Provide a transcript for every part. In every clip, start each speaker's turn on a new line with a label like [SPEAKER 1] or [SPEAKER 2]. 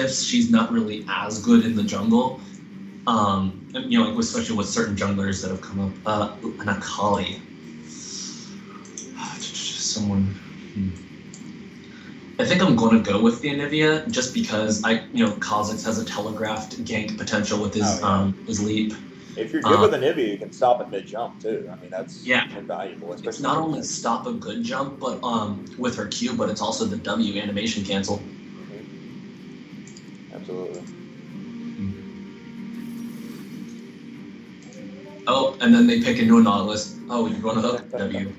[SPEAKER 1] glyphs, she's not really as good in the jungle. Like especially with certain junglers that have come up. An Akali. Someone. I think I'm going to go with the Anivia just because Kha'Zix has a telegraphed gank potential with his leap.
[SPEAKER 2] If you're good with Anivia, you can stop at mid jump too. I mean, that's invaluable.
[SPEAKER 1] It's not only stop a good jump, but with her Q, but it's also the W animation cancel.
[SPEAKER 2] Mm-hmm. Absolutely.
[SPEAKER 1] Oh, and then they pick a new Nautilus. Oh, you're going to hook W.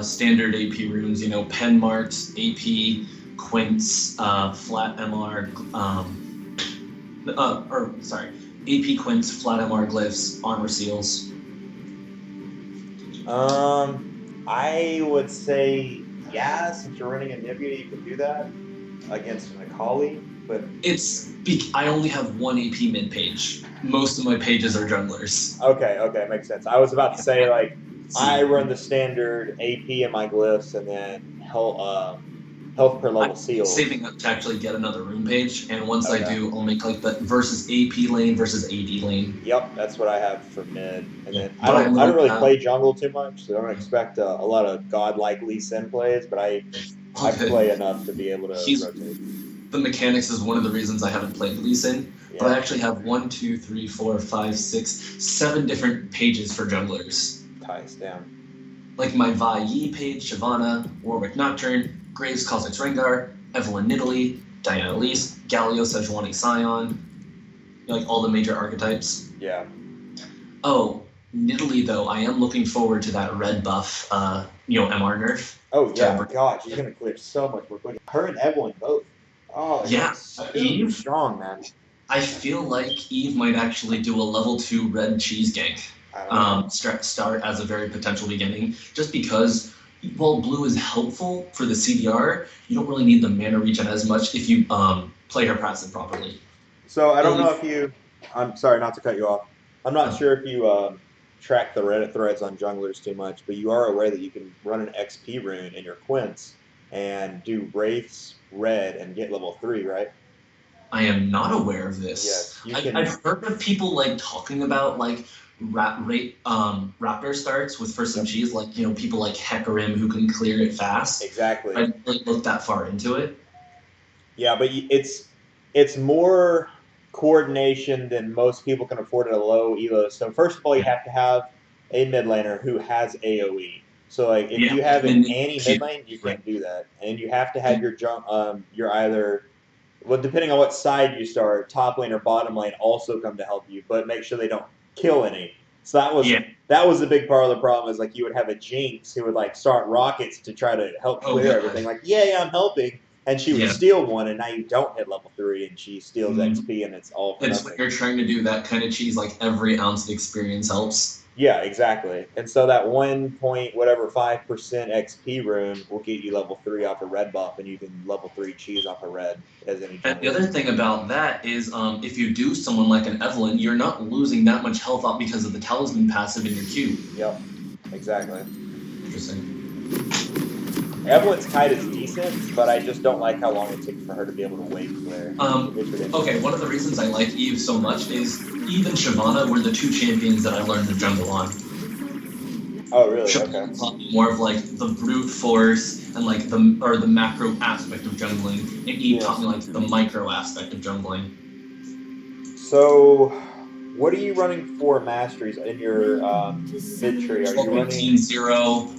[SPEAKER 1] Standard AP runes, pen marks, AP, quints, flat MR, AP quints, flat MR glyphs, armor seals.
[SPEAKER 2] I would say since you're running Anivia, you can do that against an Akali, but
[SPEAKER 1] I only have one AP mid page. Most of my pages are junglers.
[SPEAKER 2] Okay, makes sense. I was about to say I run the standard AP in my glyphs and then health per level seals.
[SPEAKER 1] Saving up to actually get another rune page, and once I do, I'll make like the versus AP lane versus AD lane.
[SPEAKER 2] Yep, that's what I have for mid. And then I don't really play jungle too much, so I don't expect a lot of godlike Lee Sin plays, but I play enough to be able to rotate.
[SPEAKER 1] The mechanics is one of the reasons I haven't played Lee Sin, but I actually have 1, 2, 3, 4, 5, 6, 7 different pages for junglers.
[SPEAKER 2] Ties down.
[SPEAKER 1] Like my Vi Yi page, Shyvana, Warwick Nocturne, Graves Kha'Zix Rengar, Evelynn Nidalee, Diana Elise, Galio Sejuani Scion, like all the major archetypes.
[SPEAKER 2] Yeah.
[SPEAKER 1] Oh, Nidalee though, I am looking forward to that red buff, MR nerf.
[SPEAKER 2] Oh yeah, God, she's gonna clear so much more quickly. Her and Evelynn both. Oh yeah,
[SPEAKER 1] Eve
[SPEAKER 2] strong, man.
[SPEAKER 1] I feel like Eve might actually do a level 2 red cheese gank. Start as a very potential beginning, just because while blue is helpful for the CDR, you don't really need the mana regen as much if you play her passive properly.
[SPEAKER 2] So I don't know if you, I'm sorry not to cut you off. I'm not sure if you track the Reddit threads on junglers too much, but you are aware that you can run an XP rune in your quints and do Wraiths red and get level 3, right?
[SPEAKER 1] I am not aware of this.
[SPEAKER 2] Yes,
[SPEAKER 1] I've heard of people talking about Raptor starts with first some cheese, people like Hecarim who can clear it fast.
[SPEAKER 2] Exactly.
[SPEAKER 1] I didn't look that far into it.
[SPEAKER 2] Yeah, but it's more coordination than most people can afford at a low elo. So first of all, you have to have a mid laner who has AoE. So if you have an Annie mid lane, you can't do that, and you have to have your either. Well, depending on what side you start, top lane or bottom lane also come to help you, but make sure they don't kill any. So that was a big part of the problem is you would have a Jinx who would start rockets to try to help clear everything. I'm helping, and she would steal one, and now you don't hit level 3, and she steals XP, and it's all for nothing.
[SPEAKER 1] When you're trying to do that kind of cheese, every ounce of experience helps.
[SPEAKER 2] Yeah, exactly. And so that 1.5% XP rune will get you level 3 off a red buff, and you can level 3 cheese off a red as any.
[SPEAKER 1] And the other thing about that is, if you do someone like an Evelynn, you're not losing that much health off because of the talisman passive in your Q.
[SPEAKER 2] Yep, exactly.
[SPEAKER 1] Interesting.
[SPEAKER 2] Evelynn's kite is decent, but I just don't like how long it takes for her to be able to wave clear.
[SPEAKER 1] Okay, one of the reasons I like Eve so much is Eve and Shyvana were the 2 champions that I learned the jungle on.
[SPEAKER 2] Oh, really?
[SPEAKER 1] Shyvana taught me more of the brute force and the macro aspect of jungling, and Eve taught me the micro aspect of jungling.
[SPEAKER 2] So, what are you running for masteries in your mid tree? Are you running
[SPEAKER 1] 0?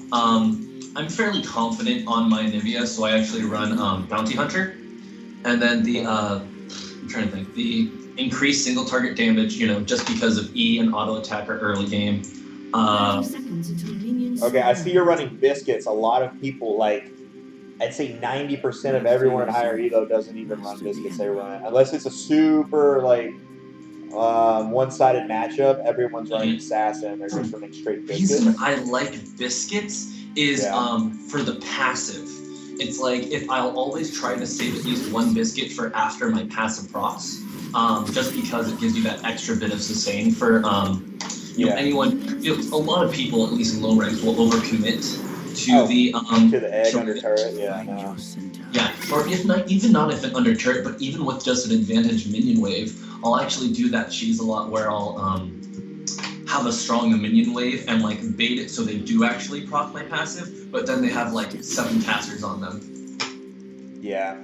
[SPEAKER 1] I'm fairly confident on my Anivia, so I actually run Bounty Hunter, and then I'm trying to think, the increased single target damage, just because of E and auto attacker early game.
[SPEAKER 2] Okay, I see you're running Biscuits. A lot of people I'd say 90% of everyone in higher elo doesn't even run Biscuits. They run unless it's a super one-sided matchup. Everyone's running Assassin. They're just running straight Biscuits.
[SPEAKER 1] The reason I like Biscuits is for the passive. It's if I'll always try to save at least 1 biscuit for after my passive procs, just because it gives you that extra bit of sustain for anyone. A lot of people, at least in low ranks, will overcommit to the
[SPEAKER 2] to the egg under turret. Yeah, no.
[SPEAKER 1] Yeah, or if not, even not if it under turret, but even with just an advantage minion wave, I'll actually do that cheese a lot where I'll have a strong minion wave and like bait it so they do actually proc my passive, but then they have like 7 casters on them.
[SPEAKER 2] Yeah.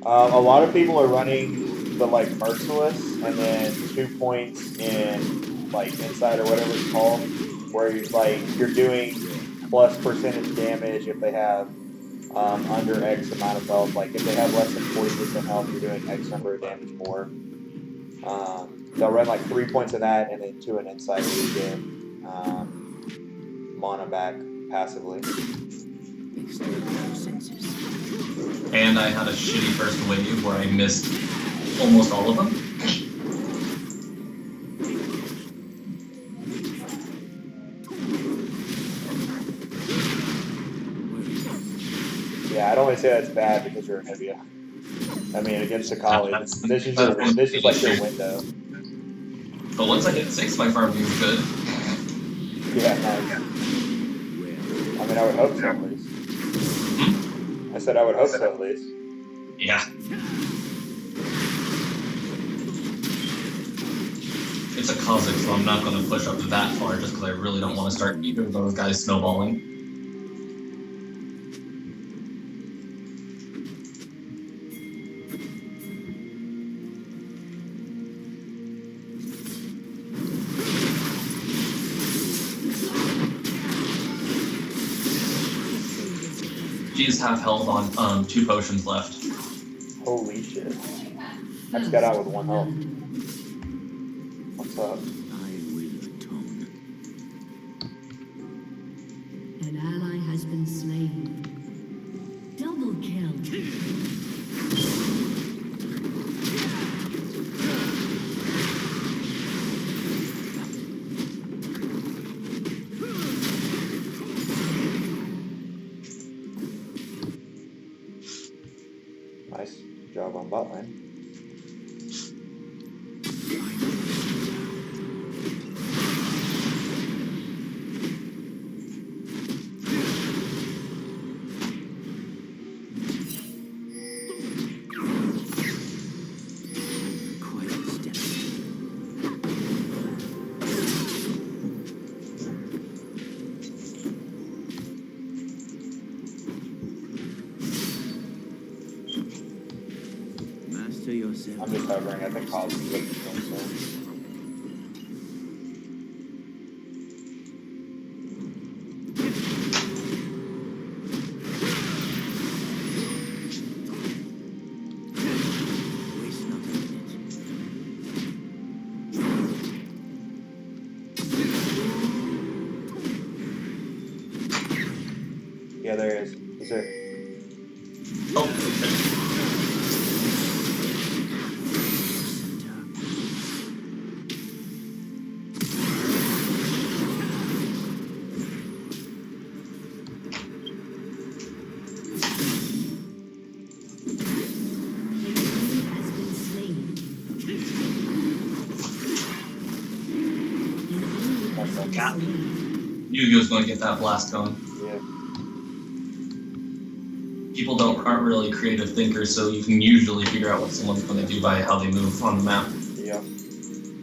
[SPEAKER 2] A lot of people are running the like merciless and then 2 points in like inside or whatever it's called, where you're doing plus percentage damage if they have under X amount of health. Like if they have less than 40% health, you're doing X number of damage more. They'll run like 3 points of that and then 2 an inside where you get mana back passively.
[SPEAKER 1] And I had a shitty first wave where I missed almost all of them.
[SPEAKER 2] Yeah, I'd only say that's bad because you're Anivia. I mean, against Akali, this is like your window.
[SPEAKER 1] But once I get 6, my farming is good.
[SPEAKER 2] Yeah, nice. I mean, I would hope so at least. I said I would hope so at least.
[SPEAKER 1] Yeah. It's a Kha'Zix, so I'm not going to push up that far just because I really don't want to start either of those guys snowballing. She's half health on 2 potions left.
[SPEAKER 2] Holy shit. I just got out with 1 health. What's up?
[SPEAKER 3] An ally has been slain. Double kill.
[SPEAKER 2] Nice job on bot lane. I'm just hovering. I think Kha'Zix is looking for himself. Yeah, there he is. He's there.
[SPEAKER 1] Oh, God. Yu-Gi-Oh's going to get that blast going.
[SPEAKER 2] Yeah.
[SPEAKER 1] People aren't really creative thinkers, so you can usually figure out what someone's going to do by how they move on the map.
[SPEAKER 2] Yeah.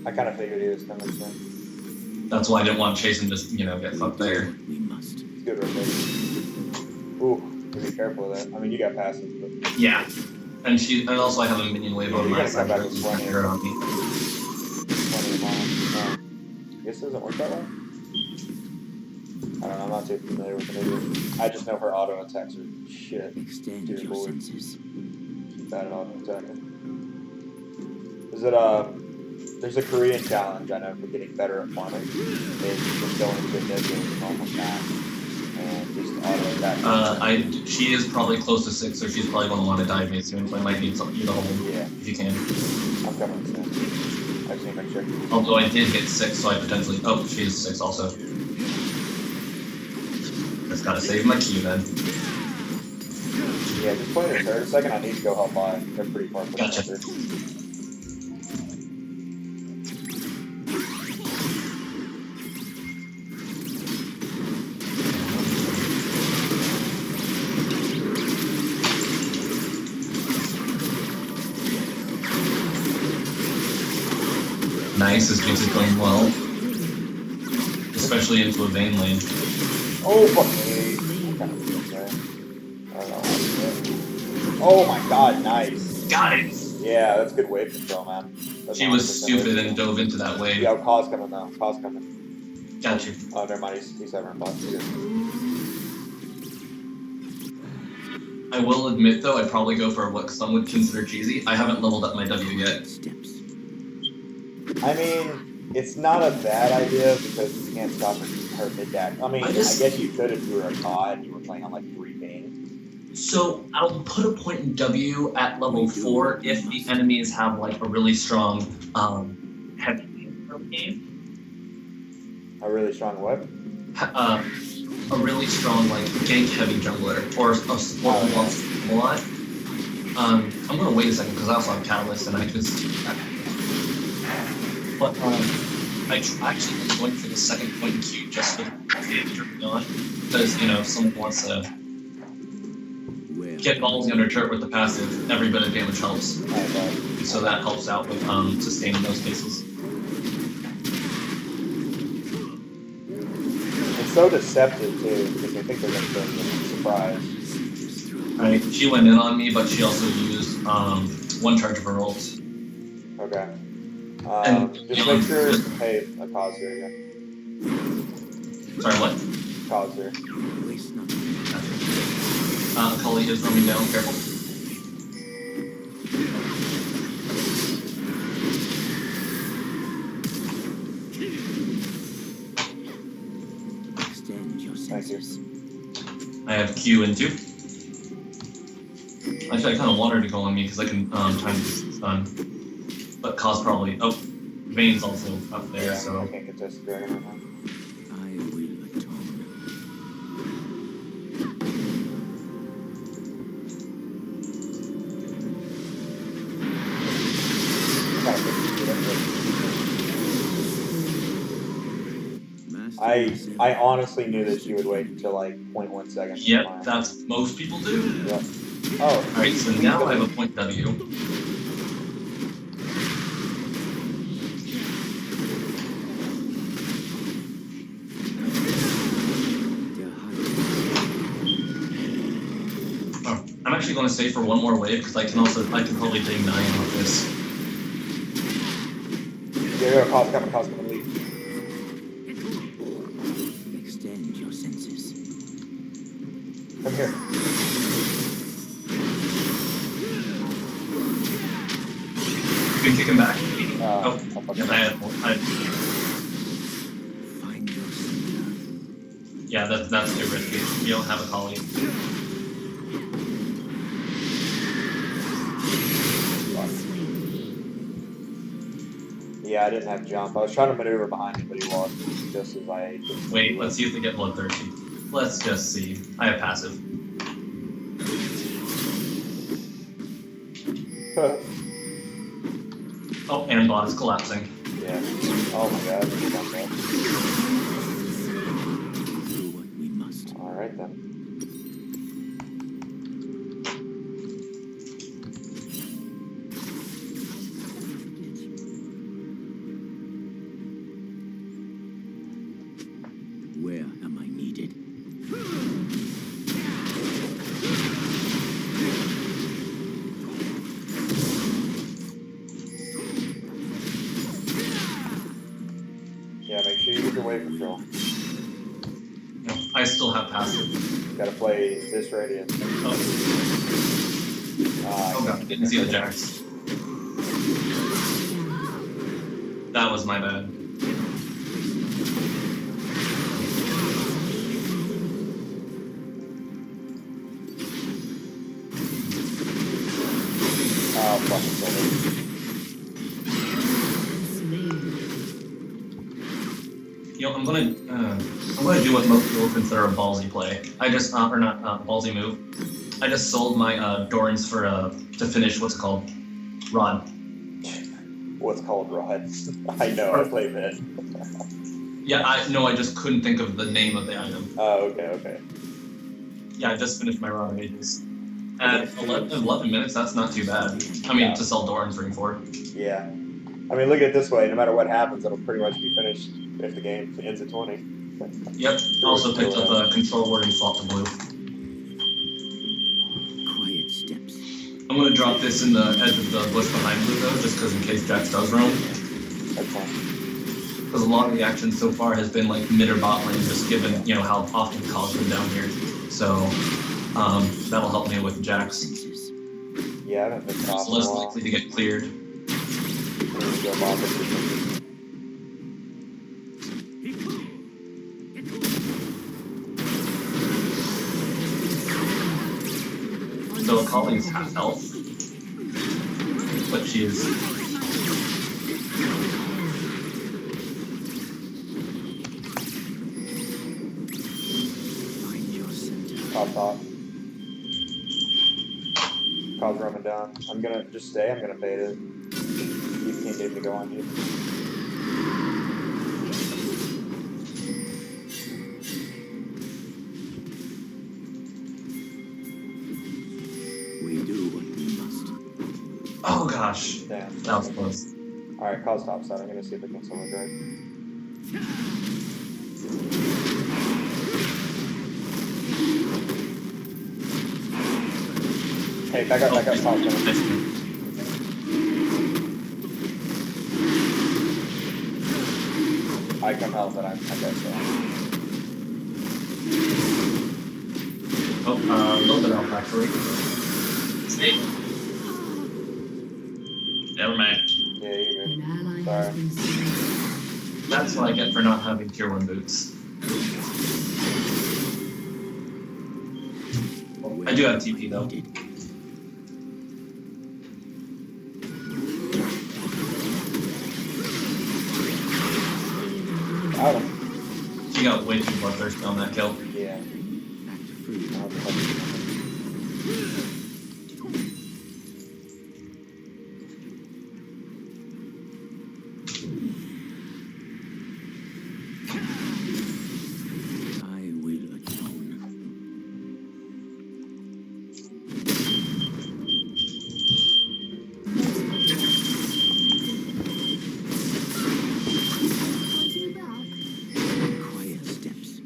[SPEAKER 2] I kind of figured he was coming soon.
[SPEAKER 1] That's why I didn't want to chase and just, get fucked there.
[SPEAKER 2] It's good rotation. Ooh, be careful of that. I mean, you got passes, but...
[SPEAKER 1] Yeah. And also I have a minion wave on my side.
[SPEAKER 2] Back with plenty
[SPEAKER 1] Hurt on me.
[SPEAKER 2] of mana. I guess it doesn't work that way? I don't know, I'm not too familiar with Anivia. I just know her auto attacks are shit. Dear Lord. She's bad at auto attacking. Is it there's a Korean challenge I know for getting better at farming. It's just going to mid with normal map and just auto attack.
[SPEAKER 1] She is probably close to 6, so she's probably going to want to dive me soon, so I might need something to hold if you can.
[SPEAKER 2] I'm coming soon. I just need to make sure.
[SPEAKER 1] Although I did hit 6, so I potentially... Oh, she is 6 also. Just gotta save my Q then.
[SPEAKER 2] Yeah, just play the third second. I need to go help by. They're pretty far from
[SPEAKER 1] Gotcha.
[SPEAKER 2] the center.
[SPEAKER 1] nice as things are going well. Especially into a vein lane.
[SPEAKER 2] Oh, fuck me. I don't know. Oh my god, nice.
[SPEAKER 1] Got it!
[SPEAKER 2] Yeah, that's good wave control, man. That's
[SPEAKER 1] She was
[SPEAKER 2] 100%
[SPEAKER 1] stupid
[SPEAKER 2] wave
[SPEAKER 1] and
[SPEAKER 2] control.
[SPEAKER 1] dove into that wave.
[SPEAKER 2] Yo, call's coming now. Call's coming.
[SPEAKER 1] Got you.
[SPEAKER 2] Oh, never mind. He's 7 plus.
[SPEAKER 1] I will admit, though, I'd probably go for what some would consider cheesy. I haven't leveled up my W yet.
[SPEAKER 2] I mean, it's not a bad idea because you can't stop her mid-dash. I mean, I guess you could if you were a COD and you were playing on like 3 ping.
[SPEAKER 1] So I'll put a point in W at level 4 if the enemies have like a really strong heavy game.
[SPEAKER 2] A really strong what?
[SPEAKER 1] A really strong like gank heavy jungler or a support who wants a lot. I'm gonna wait a second because I also have Catalyst and I just. But I actually am going for the second point in Q just with the turret on because if someone wants to get ballsy under turret with the passive, every bit of damage helps. So that helps out with sustaining those cases.
[SPEAKER 2] It's so deceptive too because they think they're going to go surprise.
[SPEAKER 1] Right, she went in on me, but she also used one charge of her ult.
[SPEAKER 2] Okay. Just make sure. Hey, a cause here again.
[SPEAKER 1] Sorry, what?
[SPEAKER 2] Cause here.
[SPEAKER 1] Cully is roaming down, careful.
[SPEAKER 2] Thank you.
[SPEAKER 1] I have Q and 2. Actually, I kind of want her to go on me because I can time stun. But Cause probably. Oh, Vayne's also up there,
[SPEAKER 2] Yeah,
[SPEAKER 1] so.
[SPEAKER 2] I can't get this dragon right now.
[SPEAKER 4] I will atone.
[SPEAKER 2] I honestly knew that she would wait until like 0.1 seconds.
[SPEAKER 1] Yep, that's most people do.
[SPEAKER 2] Yep. Oh.
[SPEAKER 1] Alright, so now I have a point W. Oh, I'm actually going to stay for one more wave because I can probably take 9 off this.
[SPEAKER 2] Yeah, cause coming, leave.
[SPEAKER 4] Extend your senses.
[SPEAKER 2] Come here.
[SPEAKER 1] You can kick him back.
[SPEAKER 2] Oh,
[SPEAKER 1] yeah, I had.
[SPEAKER 4] Find your center.
[SPEAKER 1] Yeah, that's too risky. You don't have a collie.
[SPEAKER 2] Yeah, I didn't have jump. I was trying to maneuver behind him, but he lost just as I.
[SPEAKER 1] Wait, let's see if they get bloodthirsty. Let's just see. I have passive. Oh, and bot is collapsing.
[SPEAKER 2] Yeah. Oh my god.
[SPEAKER 4] Do what we must.
[SPEAKER 2] Alright then.
[SPEAKER 4] Where am I needed?
[SPEAKER 2] Yeah, make sure you use your wave control.
[SPEAKER 1] No, I still have passive.
[SPEAKER 2] You gotta play this radius.
[SPEAKER 1] Oh, god, I didn't see the jacks. That was my bad.
[SPEAKER 2] Oh, fucking silly.
[SPEAKER 1] I'm gonna do what most people consider a ballsy play. I just or not ballsy move. I just sold my Dorans for to finish what's called Rod.
[SPEAKER 2] What's called Rod? I know, I play that.
[SPEAKER 1] Yeah, I just couldn't think of the name of the item.
[SPEAKER 2] Oh, okay.
[SPEAKER 1] Yeah, I just finished my Rod of Ages. At 11 minutes, that's not too bad. I mean, to sell Doran's ring for.
[SPEAKER 2] Yeah. I mean, look at it this way: no matter what happens, it'll pretty much be finished if the game ends at 20.
[SPEAKER 1] Yep. Also picked up a control wording slot to blue.
[SPEAKER 4] Quiet steps.
[SPEAKER 1] I'm gonna drop this in the edge of the bush behind blue though, just because in case Jax does roam.
[SPEAKER 2] That's fine.
[SPEAKER 1] Because a lot of the action so far has been like mid or bot lane, just given how often calls come down here. So that'll help me with Jax.
[SPEAKER 4] Senses.
[SPEAKER 2] Yeah, I haven't been off
[SPEAKER 1] It's
[SPEAKER 2] in a
[SPEAKER 1] less
[SPEAKER 2] while.
[SPEAKER 1] likely to get cleared.
[SPEAKER 2] Go Bob.
[SPEAKER 1] So Akali's half health, but she is.
[SPEAKER 4] Find your center.
[SPEAKER 2] Top. Cause roaming down. I'm gonna just stay. I'm gonna bait it. These team need to go on you.
[SPEAKER 4] We do what we must.
[SPEAKER 1] Oh gosh,
[SPEAKER 2] Damn.
[SPEAKER 1] that was close.
[SPEAKER 2] Alright, cause top side. I'm gonna see if I can solo drag. Hey, back up, top. I come help, but I guess so.
[SPEAKER 1] Oh, a little bit out factory. Snake. Never mind.
[SPEAKER 2] Yeah, you're
[SPEAKER 3] An
[SPEAKER 2] good.
[SPEAKER 3] ally
[SPEAKER 2] Sorry.
[SPEAKER 3] has been slain.
[SPEAKER 1] That's what I get for not having tier 1 boots. I do have TP though.
[SPEAKER 4] Needed.
[SPEAKER 2] Got him.
[SPEAKER 1] She got way too bloodthirsty on that kill.
[SPEAKER 2] Yeah.
[SPEAKER 4] Act free.
[SPEAKER 2] I'll just have to-
[SPEAKER 4] I will atone.
[SPEAKER 3] Fighting back.
[SPEAKER 4] Quiet steps.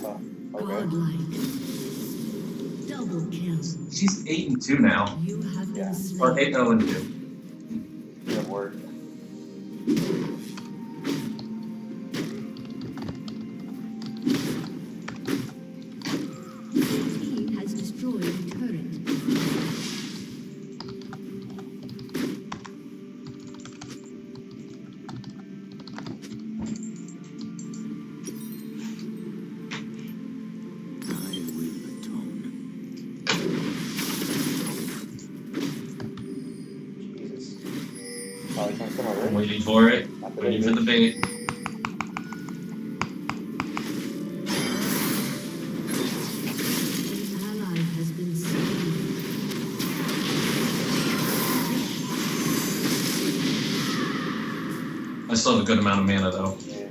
[SPEAKER 2] Oh, okay.
[SPEAKER 3] Godlike. Double kill.
[SPEAKER 1] She's 8-2 now.
[SPEAKER 3] You have
[SPEAKER 2] Yeah.
[SPEAKER 3] been
[SPEAKER 1] Or
[SPEAKER 3] slain.
[SPEAKER 1] 8-0-2.
[SPEAKER 2] Good work.
[SPEAKER 3] Team has destroyed a turret.
[SPEAKER 4] I will atone.
[SPEAKER 2] Jesus. Probably can't come over.
[SPEAKER 1] I'm waiting for it.
[SPEAKER 2] Not the
[SPEAKER 1] Waiting
[SPEAKER 2] bait,
[SPEAKER 1] for the
[SPEAKER 2] bitch.
[SPEAKER 1] bait.
[SPEAKER 3] An ally has been slain.
[SPEAKER 1] I still have a good amount of mana though.
[SPEAKER 2] Yeah.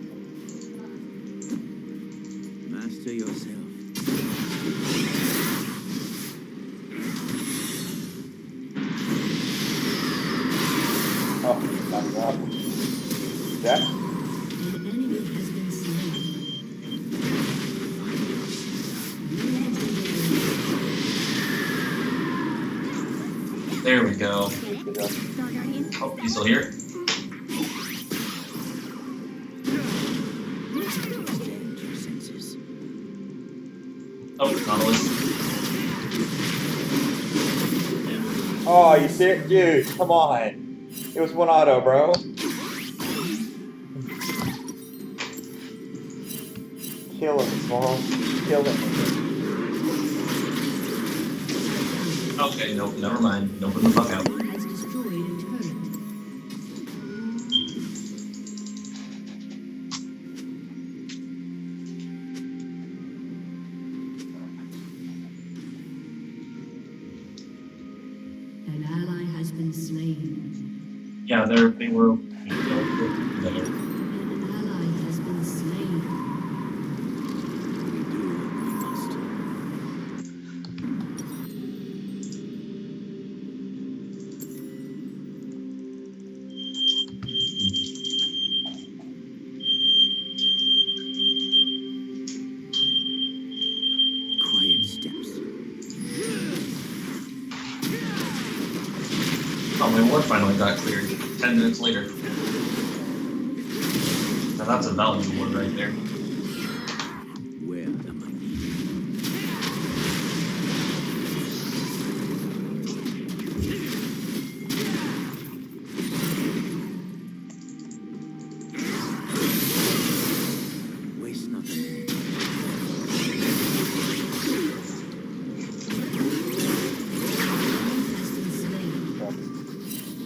[SPEAKER 4] Master yourself.
[SPEAKER 2] Oh, knocked him out. Jack?
[SPEAKER 3] An enemy has been slain. Legendary.
[SPEAKER 1] There we go.
[SPEAKER 2] Good job.
[SPEAKER 1] Oh, you still here?
[SPEAKER 4] Extend your senses.
[SPEAKER 1] Oh, Nautilus.
[SPEAKER 2] Oh, you serious? Dude, come on. It was one auto, bro. Kill him, Small. Kill him.
[SPEAKER 1] Okay, nope, never mind. Don't put the fuck out.
[SPEAKER 3] Has destroyed a turret. An ally has been slain.
[SPEAKER 1] Yeah, they were together.
[SPEAKER 3] An ally has been slain.
[SPEAKER 1] Oh, my ward finally got cleared 10 minutes later. Now that's a value ward right there.
[SPEAKER 4] Where am I needed? Waste not a minute.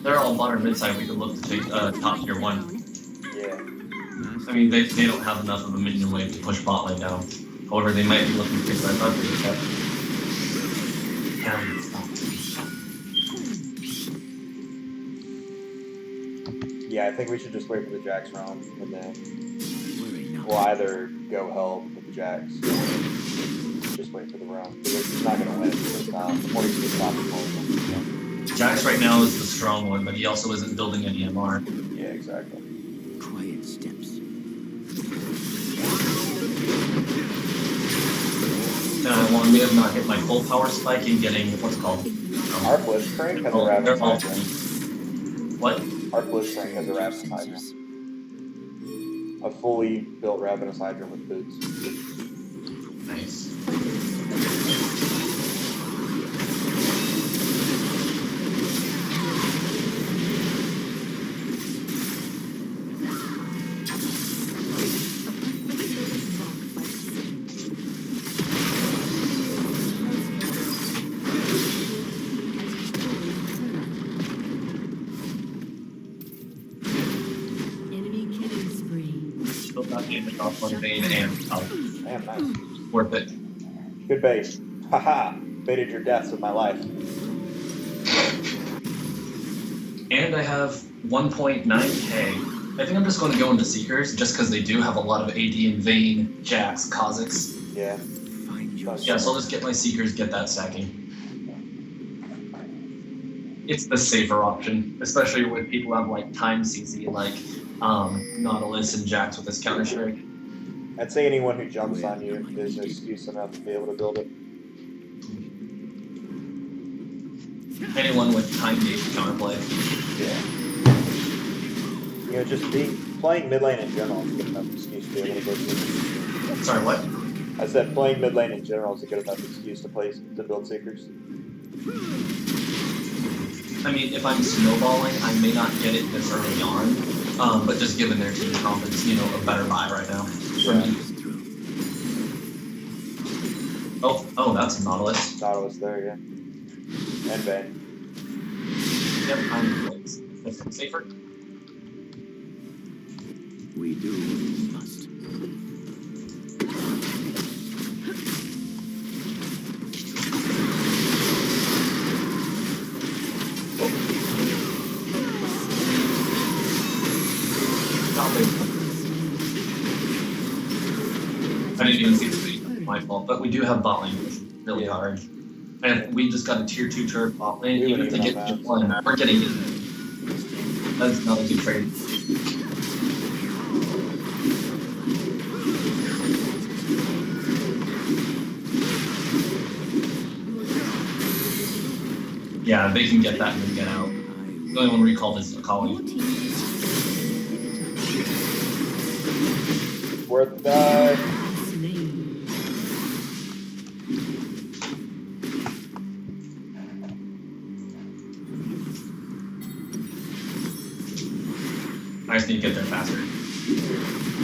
[SPEAKER 1] They're all bottom mid-side. We could look to take top tier 1.
[SPEAKER 2] Yeah.
[SPEAKER 1] I mean, they don't have enough of a minion wave to push bot lane down. However, they might be looking to fix that bug.
[SPEAKER 2] Yeah, I think we should just wait for the Jax round, and then
[SPEAKER 4] Worry not.
[SPEAKER 2] we'll either go help with the Jax, or just wait for the round. Because he's not going to win first time. The more you get top, the more
[SPEAKER 1] Jax right now is the strong one, but he also isn't building any MR.
[SPEAKER 2] Yeah, exactly.
[SPEAKER 4] Quiet steps.
[SPEAKER 1] Well, I may have not hit my full power spike in getting what's it called.
[SPEAKER 2] Our Blitzcrank has a
[SPEAKER 1] They're all
[SPEAKER 2] Ravenous Hydra.
[SPEAKER 1] What?
[SPEAKER 2] Our Blitzcrank has a Ravenous Hydra. A fully built Ravenous Hydra with boots.
[SPEAKER 1] Nice.
[SPEAKER 3] Enemy killing spree.
[SPEAKER 1] Still got damage off one vein and
[SPEAKER 2] Damn, nice.
[SPEAKER 1] worth it.
[SPEAKER 2] Good bait. Haha! Baited your deaths with my life.
[SPEAKER 1] And I have 1.9k. I think I'm just going to go into Seekers, just because they do have a lot of AD and Vayne, Jax, Kha'Zix.
[SPEAKER 2] Yeah.
[SPEAKER 4] Find your
[SPEAKER 1] Yeah, so I'll just get my Seekers, get that stacking. It's the safer option, especially with people who have like time CC, like Nautilus and Jax with his counter strike.
[SPEAKER 2] I'd say anyone who jumps on you is an excuse enough to be able to build it.
[SPEAKER 1] Anyone with time gauge counterplay.
[SPEAKER 2] Yeah. You know, just playing mid lane in general is a good enough excuse to be able to build Seekers.
[SPEAKER 1] Sorry, what?
[SPEAKER 2] I said playing mid lane in general is a good enough excuse to build Seekers.
[SPEAKER 1] I mean, if I'm snowballing, I may not get it this early on, but just given their team comp, it's, you know, a better buy right now for me. Oh, that's Nautilus.
[SPEAKER 2] Nautilus there, yeah. And Vayne.
[SPEAKER 1] Yep, I'm safer.
[SPEAKER 4] We do what we must.
[SPEAKER 1] I didn't even see the tweet. My fault, but we do have bot lane, which is really hard. And we just got a tier 2 turret bot lane.
[SPEAKER 2] We
[SPEAKER 1] Even if they
[SPEAKER 2] wouldn't
[SPEAKER 1] get
[SPEAKER 2] even
[SPEAKER 1] tier 1, we're getting it. That's not a good trade. Yeah, they can get that and then get out. The only one recalled is Akali.
[SPEAKER 2] Worth the die.
[SPEAKER 1] I just need to get there faster.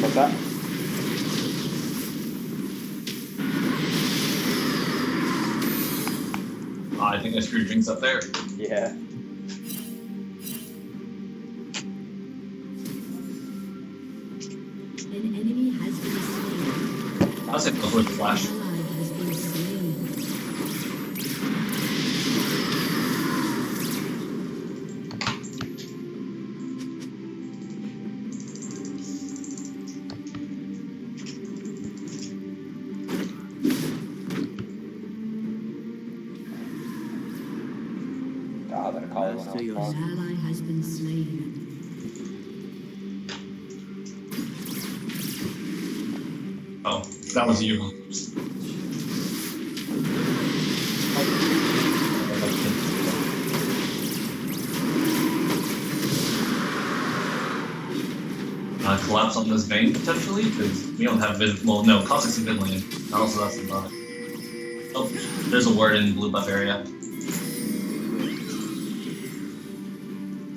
[SPEAKER 2] What's that?
[SPEAKER 1] I think I screwed things up there.
[SPEAKER 2] Yeah.
[SPEAKER 3] An enemy has been slain.
[SPEAKER 1] I'll say go with the flash.
[SPEAKER 3] Ally has been slain.
[SPEAKER 2] Ah, that Akali went
[SPEAKER 4] Master
[SPEAKER 2] out.
[SPEAKER 4] yourself.
[SPEAKER 3] An ally has been slain.
[SPEAKER 1] Oh, that was you. collapse on this vein potentially, because we don't have vid. Well, no, Cossack's in mid lane. Also, that's the bot. Oh, there's a ward in blue buff area.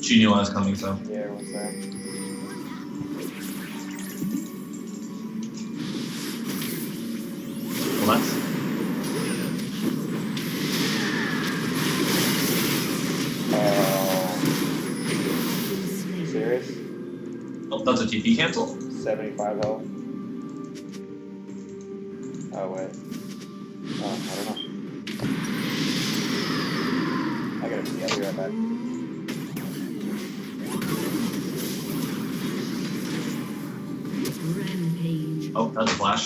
[SPEAKER 1] She knew I was coming, so.
[SPEAKER 2] Yeah, what's that?
[SPEAKER 1] Collapse.
[SPEAKER 2] Serious?
[SPEAKER 1] Oh, that's a TP cancel?
[SPEAKER 2] 75 health. Oh, wait. Oh, I don't know. I gotta see. I'll be right back.
[SPEAKER 3] Rampage.
[SPEAKER 1] Oh, that's a flash.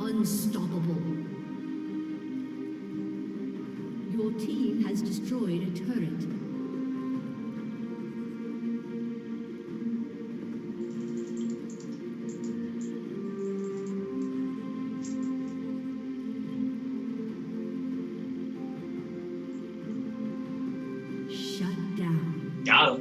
[SPEAKER 3] Unstoppable. Your team has destroyed a turret. Shut down.
[SPEAKER 1] Got him.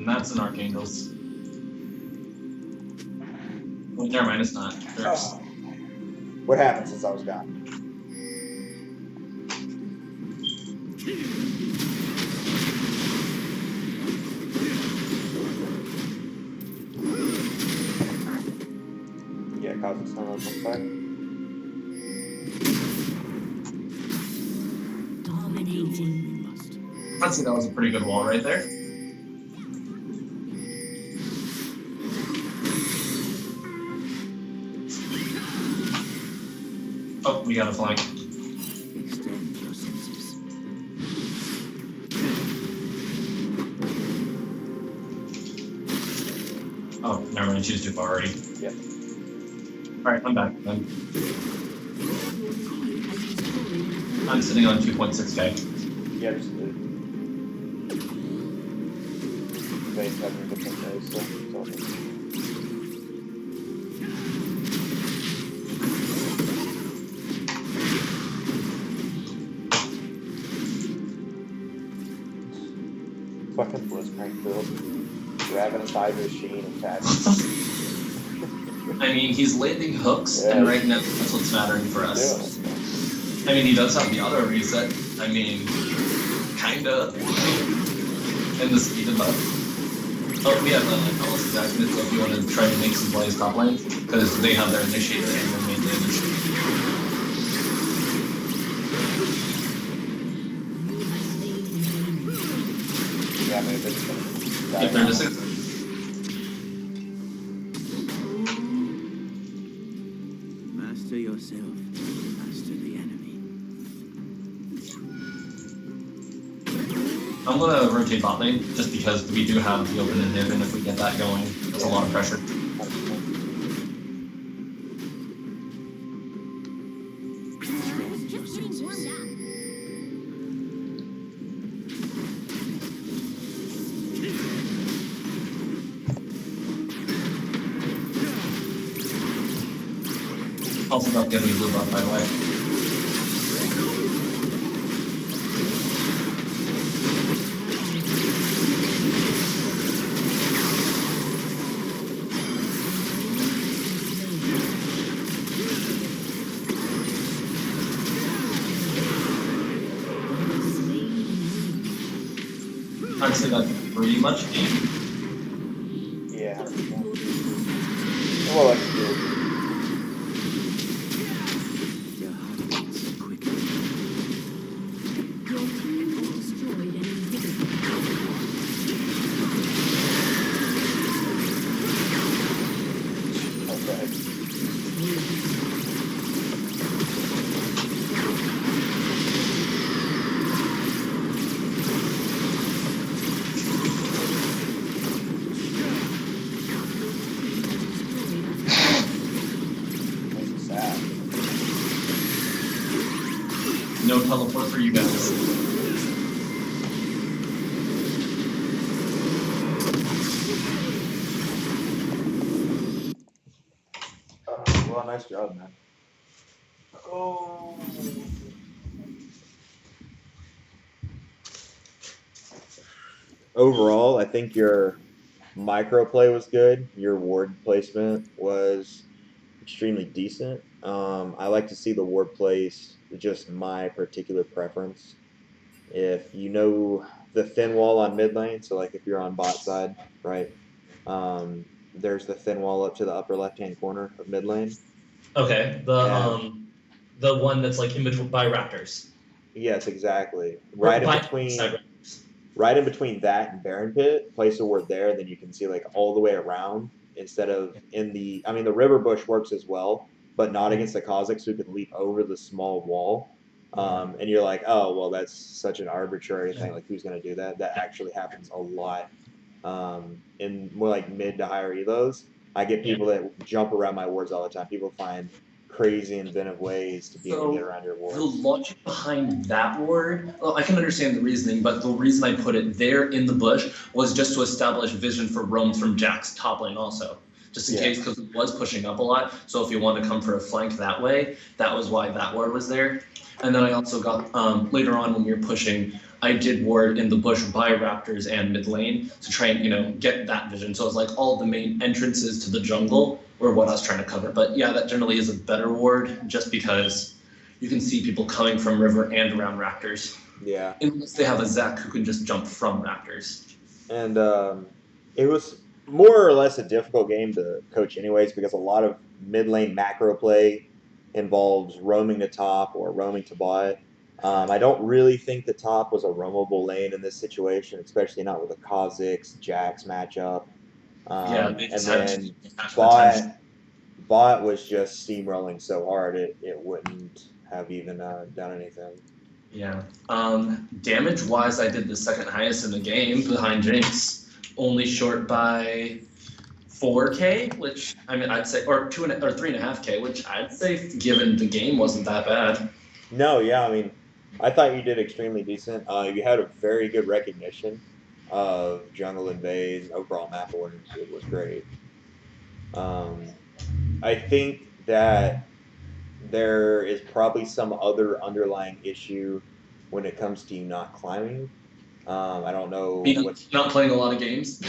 [SPEAKER 1] And that's an Archangel's. Oh, never mind, it's not. There's...
[SPEAKER 2] Oh. What happened since I was gone? Yeah, Cosmic's not on one side.
[SPEAKER 3] Dominating.
[SPEAKER 1] Honestly, that was a pretty good wall right there. Oh, we got a flank.
[SPEAKER 4] Extend your senses.
[SPEAKER 1] Oh, never mind, she's too far already.
[SPEAKER 2] Yep.
[SPEAKER 1] Alright, I'm back then.
[SPEAKER 3] Your team has destroyed.
[SPEAKER 1] I'm sitting on 2.6k.
[SPEAKER 2] Yeah, just Veins having different ways, so it's all good. Fucking Blitzcrank build. Ravenous Eye Machine attack.
[SPEAKER 1] I mean, he's landing hooks, and right now that's what's mattering for us. I mean, he does have the auto reset. I mean, kinda. And the speed of buff. Oh, we have Alice Exactly, so if you want to try to make some plays top lane, because they have their initiator and their main damage.
[SPEAKER 2] Yeah, maybe it's
[SPEAKER 1] If they're just
[SPEAKER 4] Master yourself. Master the enemy.
[SPEAKER 1] I'm gonna rotate bot lane, just because we do have the open inhib, and if we get that going, it's a lot of pressure. Also don't get me blue buff, by the way. I'd say that's pretty much game.
[SPEAKER 2] Yeah. Well, that's good.
[SPEAKER 4] Your heart beats quickly.
[SPEAKER 3] Your team has destroyed an inhibitor.
[SPEAKER 2] Okay.
[SPEAKER 1] no teleport for you guys.
[SPEAKER 2] Well, nice job, man. Oh. Overall, I think your micro play was good. Your ward placement was extremely decent. I like to see the ward plays, just my particular preference. If you know the thin wall on mid lane, so like if you're on bot side, right? There's the thin wall up to the upper left hand corner of mid lane.
[SPEAKER 1] Okay, the one that's like in between by Raptors.
[SPEAKER 2] Yes, exactly. Right in between.
[SPEAKER 1] Side Raptors.
[SPEAKER 2] Right in between that and Baron Pit, place a ward there, then you can see like all the way around instead of in the. I mean, the river bush works as well, but not against the Kazakhs who can leap over the small wall. And you're like, oh well, that's such an arbitrary thing. Like, who's going to do that? That actually happens a lot in more like mid to higher elos. I get people that jump around my wards all the time. People find crazy inventive ways to be able to get around your wards.
[SPEAKER 1] The logic behind that ward, well, I can understand the reasoning, but the reason I put it there in the bush was just to establish vision for roams from Jack's top lane also. Just in case, because it was pushing up a lot. So if you want to come for a flank that way, that was why that ward was there. And then I also got, later on when we were pushing, I did ward in the bush by Raptors and mid lane to try and, get that vision. So it was like all the main entrances to the jungle were what I was trying to cover. But yeah, that generally is a better ward just because you can see people coming from river and around Raptors.
[SPEAKER 2] Yeah.
[SPEAKER 1] Unless they have a Zac who can just jump from Raptors.
[SPEAKER 2] And it was more or less a difficult game to coach anyways because a lot of mid lane macro play involves roaming to top or roaming to bot. I don't really think the top was a roamable lane in this situation, especially not with the Kazakhs Jax matchup. And then bot was just steamrolling so hard it wouldn't have even done anything.
[SPEAKER 1] Yeah. Damage wise, I did the second highest in the game behind Jinx, only short by 4K, which I mean I'd say, or 3.5K, which I'd say given the game wasn't that bad.
[SPEAKER 2] No, yeah, I mean, I thought you did extremely decent. You had a very good recognition of jungle invade, overall map awareness. It was great. I think that there is probably some other underlying issue when it comes to you not climbing. I don't know.
[SPEAKER 1] Not playing a lot of games.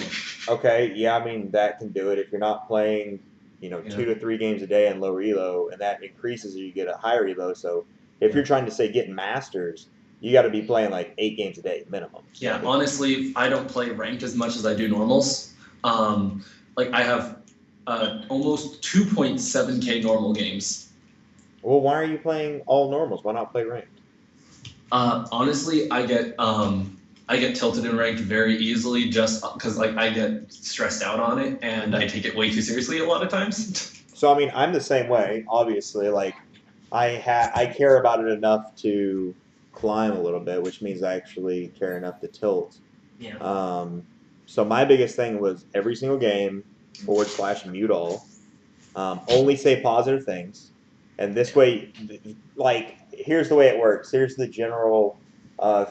[SPEAKER 2] Okay, yeah, I mean that can do it if you're not playing, 2 to 3 games a day in lower elo, and that increases as you get a higher elo. So if you're trying to say get masters, you got to be playing like 8 games a day minimum.
[SPEAKER 1] Yeah, honestly, I don't play ranked as much as I do normals. I have almost 2.7K normal games.
[SPEAKER 2] Well, why are you playing all normals? Why not play ranked?
[SPEAKER 1] Honestly, I get tilted in ranked very easily just because I get stressed out on it and I take it way too seriously a lot of times.
[SPEAKER 2] So I mean, I'm the same way. Obviously, I care about it enough to climb a little bit, which means I actually care enough to tilt.
[SPEAKER 1] Yeah.
[SPEAKER 2] So my biggest thing was every single game /mute all. Only say positive things, and this way, here's the way it works. Here's the general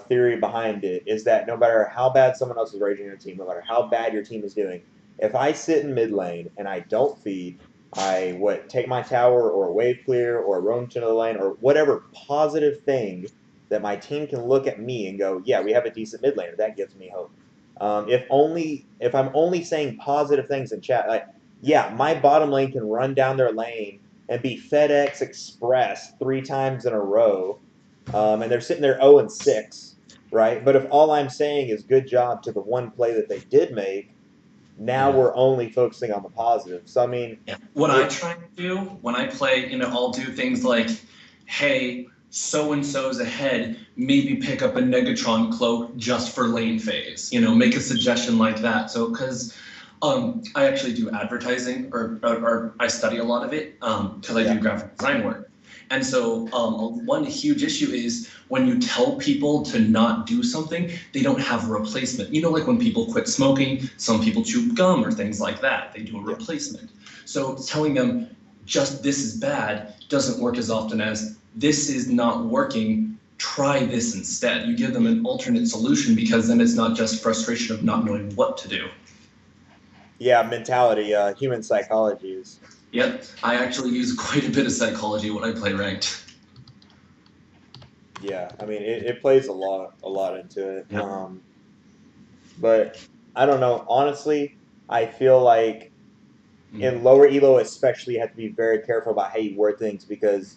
[SPEAKER 2] theory behind it: is that no matter how bad someone else is raging your team, no matter how bad your team is doing, if I sit in mid lane and I don't feed, I take my tower or wave clear or roam to the lane or whatever positive thing that my team can look at me and go, yeah, we have a decent mid laner. That gives me hope. If I'm only saying positive things in chat, my bottom lane can run down their lane and be FedEx Express 3 times in a row, and they're sitting there 0-6, right? But if all I'm saying is good job to the one play that they did make, now we're only focusing on the positive. So I mean,
[SPEAKER 1] what I try to do when I play, I'll do things like, hey, so and so's ahead, maybe pick up a Negatron cloak just for lane phase. Make a suggestion like that. So because I actually do advertising or I study a lot of it because I do graphic design work. And so one huge issue is when you tell people to not do something, they don't have a replacement. Like when people quit smoking, some people chew gum or things like that. They do a replacement. So telling them just this is bad doesn't work as often as this is not working. try this instead. You give them an alternate solution because then it's not just frustration of not knowing what to do.
[SPEAKER 2] Yeah, mentality, human psychology is.
[SPEAKER 1] Yep, I actually use quite a bit of psychology when I play ranked.
[SPEAKER 2] Yeah, I mean, it plays a lot into it.
[SPEAKER 1] Yep.
[SPEAKER 2] But I don't know. Honestly, I feel like
[SPEAKER 1] Mm.
[SPEAKER 2] in lower elo, especially, you have to be very careful about how you word things because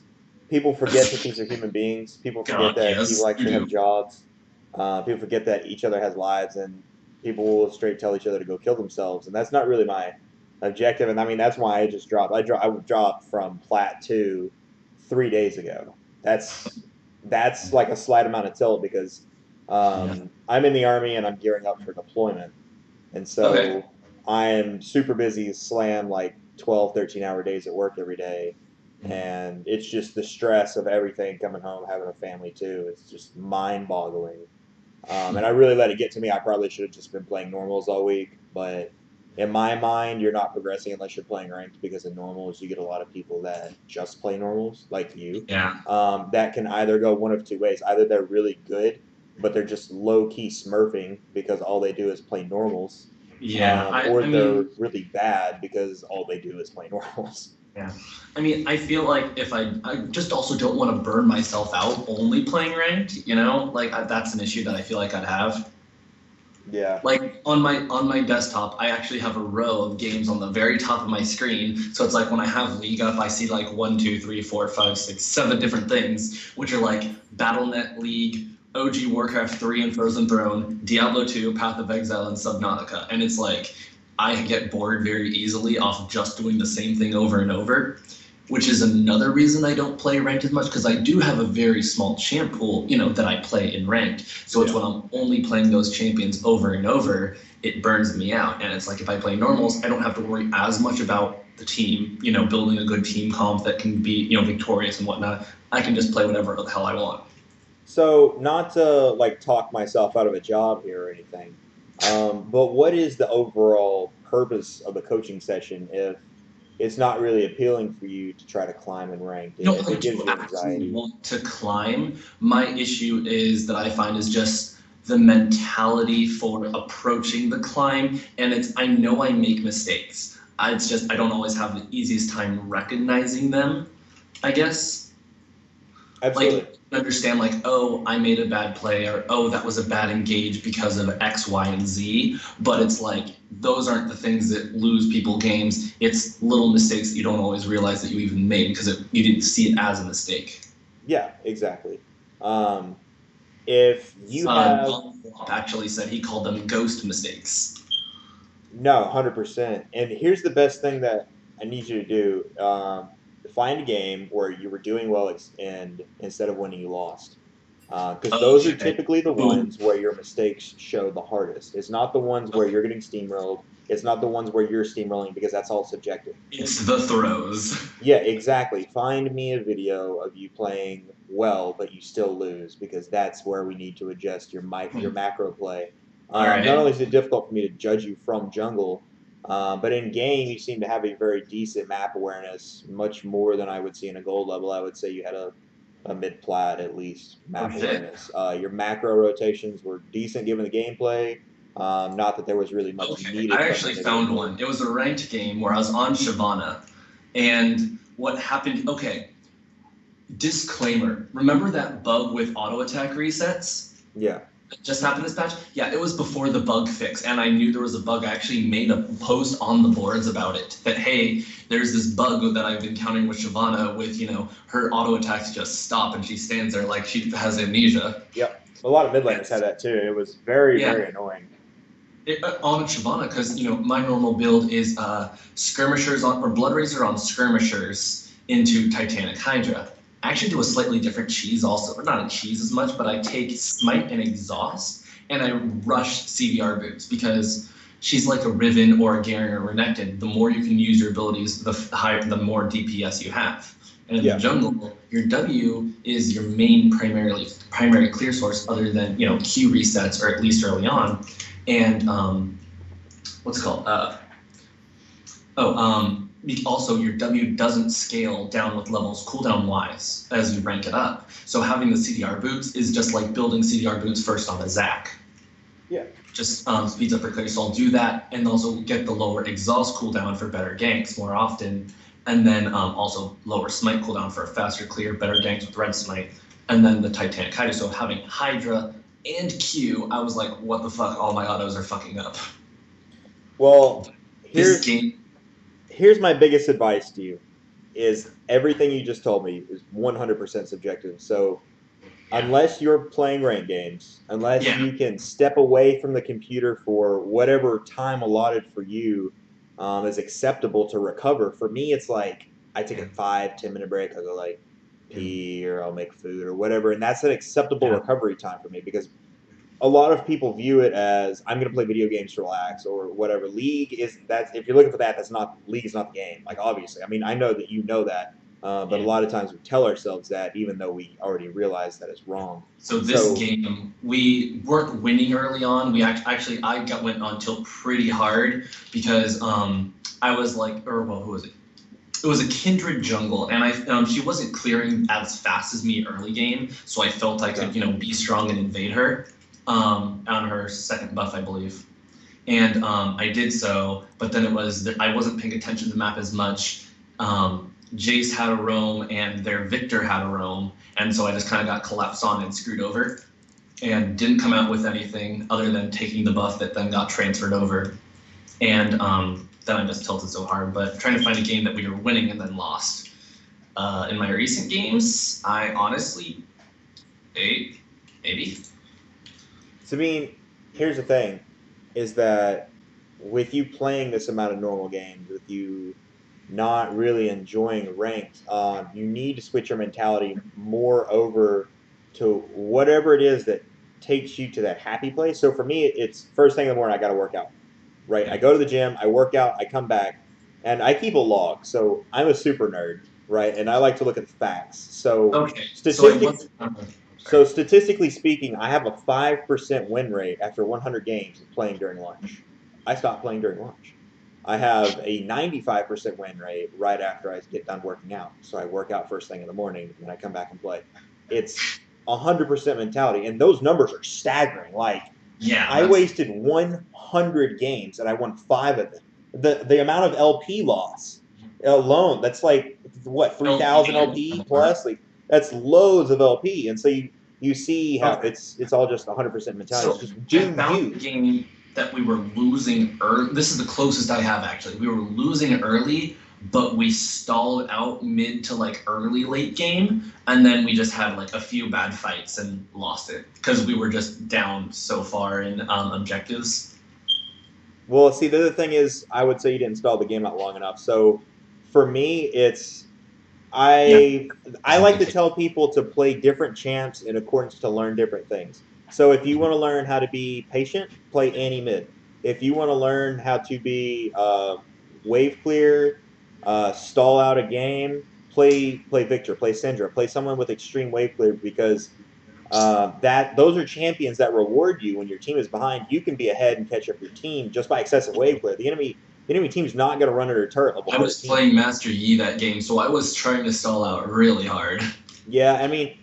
[SPEAKER 2] people forget that these are human beings. People forget
[SPEAKER 1] God,
[SPEAKER 2] that
[SPEAKER 1] yes,
[SPEAKER 2] people actually
[SPEAKER 1] you
[SPEAKER 2] have
[SPEAKER 1] do.
[SPEAKER 2] jobs. People forget that each other has lives, and people will straight tell each other to go kill themselves, and that's not really my objective. And I mean, that's why I just dropped. I dropped from Plat 2 3 days ago. That's like a slight amount of tilt because
[SPEAKER 1] Yeah.
[SPEAKER 2] I'm in the army and I'm gearing up for deployment. And
[SPEAKER 1] Okay.
[SPEAKER 2] so I'm super busy, slam like 12, 13-hour days at work every day. And it's just the stress of everything coming home, having a family too. It's just mind boggling. And I really let it get to me. I probably should have just been playing normals all week. But in my mind, you're not progressing unless you're playing ranked because in normals, you get a lot of people that just play normals, like you,
[SPEAKER 1] Yeah.
[SPEAKER 2] that can either go one of two ways. Either they're really good, but they're just low key smurfing because all they do is play normals,
[SPEAKER 1] Yeah.
[SPEAKER 2] or
[SPEAKER 1] I
[SPEAKER 2] they're
[SPEAKER 1] mean,
[SPEAKER 2] really bad because all they do is play normals.
[SPEAKER 1] yeah. I mean, I feel like if I just also don't want to burn myself out only playing ranked, you know? Like, that's an issue that I feel like I'd have.
[SPEAKER 2] Yeah.
[SPEAKER 1] Like on my desktop, I actually have a row of games on the very top of my screen. So it's like when I have League up, I see like 1, 2, 3, 4, 5, 6, 7 different things, which are like BattleNet League, OG Warcraft 3 and Frozen Throne, Diablo 2, Path of Exile, and Subnautica. And it's like I get bored very easily off just doing the same thing over and over, which is another reason I don't play ranked as much because I do have a very small champ pool, you know, that I play in ranked. So it's when I'm only playing those champions over and over, it burns me out. And it's like if I play normals, I don't have to worry as much about the team, you know, building a good team comp that can be, you know, victorious and whatnot. I can just play whatever the hell I want.
[SPEAKER 2] So, not to like talk myself out of a job here or anything, but what is the overall purpose of the coaching session if it's not really appealing for you to try to climb and rank,
[SPEAKER 1] No,
[SPEAKER 2] if
[SPEAKER 1] I
[SPEAKER 2] it gives
[SPEAKER 1] do
[SPEAKER 2] you
[SPEAKER 1] actually
[SPEAKER 2] anxiety?
[SPEAKER 1] want to climb. My issue is that I find is just the mentality for approaching the climb, and it's I know I make mistakes. It's just I don't always have the easiest time recognizing them, I guess.
[SPEAKER 2] Absolutely.
[SPEAKER 1] Like understand like, oh, I made a bad play, or oh, that was a bad engage because of X, Y, and Z. But it's like those aren't the things that lose people games. It's little mistakes that you don't always realize that you even made because you didn't see it as a mistake.
[SPEAKER 2] Yeah, exactly. If you have
[SPEAKER 1] Don actually said he called them ghost mistakes.
[SPEAKER 2] No, 100%. And here's the best thing that I need you to do. Find a game where you were doing well and instead of winning, you lost. Because those are
[SPEAKER 1] Okay.
[SPEAKER 2] typically the
[SPEAKER 1] Boom.
[SPEAKER 2] ones where your mistakes show the hardest. It's not the ones where you're getting steamrolled. It's not the ones where you're steamrolling because that's all subjective.
[SPEAKER 1] It's the throws.
[SPEAKER 2] Yeah, exactly. Find me a video of you playing well, but you still lose because that's where we need to adjust your macro play.
[SPEAKER 1] All right.
[SPEAKER 2] Not only is it difficult for me to judge you from jungle, but in game you seem to have a very decent map awareness, much more than I would see in a gold level. I would say you had a mid plat at least map
[SPEAKER 1] Okay.
[SPEAKER 2] awareness. Your macro rotations were decent given the gameplay. Not that there was really much
[SPEAKER 1] Okay,
[SPEAKER 2] needed.
[SPEAKER 1] I
[SPEAKER 2] from
[SPEAKER 1] actually
[SPEAKER 2] the
[SPEAKER 1] found
[SPEAKER 2] gameplay.
[SPEAKER 1] one. It was a ranked game where I was on Shyvana, and what happened? Okay, disclaimer. Remember that bug with auto attack resets?
[SPEAKER 2] Yeah.
[SPEAKER 1] That just happened this patch? Yeah, it was before the bug fix, and I knew there was a bug. I actually made a post on the boards about it. That hey, there's this bug that I've been encountering with Shyvana with, you know, her auto attacks just stop and she stands there like she has amnesia.
[SPEAKER 2] Yep. A lot of mid laners had that too. It was very,
[SPEAKER 1] Yeah.
[SPEAKER 2] very annoying.
[SPEAKER 1] On Shyvana, because you know my normal build is skirmishers or Blood Razor on skirmishers into Titanic Hydra. I actually do a slightly different cheese also, or not a cheese as much, but I take Smite and Exhaust and I rush CVR boots because she's like a Riven or a Garen or Renekton. The more you can use your abilities, the higher, the more DPS you have. And in the jungle, your W is your main primary clear source, other than you know Q resets or at least early on. And what's it called? also your W doesn't scale down with levels cooldown wise as you rank it up. So having the CDR boots is just like building CDR boots first on a Zac.
[SPEAKER 2] Yeah.
[SPEAKER 1] Just speeds up your clear. So I'll do that and also get the lower exhaust cooldown for better ganks more often. And then also lower smite cooldown for a faster clear, better ganks with red smite. And then the Titanic Hydra. So having Hydra and Q, I was like, what the fuck? All my autos are fucking up.
[SPEAKER 2] Well,
[SPEAKER 1] This game.
[SPEAKER 2] here's my biggest advice to you is everything you just told me is 100% subjective. So unless you're playing ranked games, unless
[SPEAKER 1] Yeah.
[SPEAKER 2] you can step away from the computer for whatever time allotted for you is acceptable to recover. For me, it's like I take a 5-10 minute break. I'll go like pee or I'll make food or whatever, and that's an acceptable recovery time for me because a lot of people view it as I'm going to play video games to relax or whatever. League is that if you're looking for that, that's not League is not the game. Like obviously, I mean I know that you know that, but a lot of times we tell ourselves that even though we already realize that it's wrong.
[SPEAKER 1] So this game, we weren't winning early on. We actually went on tilt pretty hard because I was like, or well, who was it? It was a Kindred jungle, and she wasn't clearing as fast as me early game, so I felt I could be strong and invade her on her second buff, I believe. And I did so, but then I wasn't paying attention to the map as much. Jace had a roam and their Victor had a roam, and so I just kind of got collapsed on and screwed over and didn't come out with anything other than taking the buff that then got transferred over. And then I just tilted so hard, but trying to find a game that we were winning and then lost. In my recent games, I honestly, maybe.
[SPEAKER 2] So, I mean, here's the thing, is that with you playing this amount of normal games, with you not really enjoying ranked, you need to switch your mentality more over to whatever it is that takes you to that happy place. So for me, it's first thing in the morning, I got to work out, right? I go to the gym, I work out, I come back, and I keep a log. So I'm a super nerd, right? And I like to look at the facts. So
[SPEAKER 1] Okay.
[SPEAKER 2] So statistically speaking, I have a 5% win rate after 100 games of playing during lunch. I stopped playing during lunch. I have a 95% win rate right after I get done working out. So I work out first thing in the morning and I come back and play. It's 100% mentality, and those numbers are staggering. Like, I wasted 100 games and I won 5 of them. The amount of LP loss alone, that's like what 3,000 LP plus, like that's loads of LP, and so you see how it's all just 100% mentality.
[SPEAKER 1] So
[SPEAKER 2] it's just do
[SPEAKER 1] you. Game that we were losing early. This is the closest I have actually. We were losing early, but we stalled out mid to like early late game, and then we just had like a few bad fights and lost it because we were just down so far in objectives.
[SPEAKER 2] Well, see, the other thing is, I would say you didn't stall the game out long enough. So for me, it's I like to tell people to play different champs in accordance to learn different things. So if you want to learn how to be patient, play Annie mid. If you want to learn how to be wave clear, stall out a game, play Victor, play Syndra, play someone with extreme wave clear because those are champions that reward you when your team is behind. You can be ahead and catch up your team just by excessive wave clear. The enemy team's not going to run under a turret level.
[SPEAKER 1] I was playing Master Yi that game, so I was trying to stall out really hard.
[SPEAKER 2] Yeah, I mean,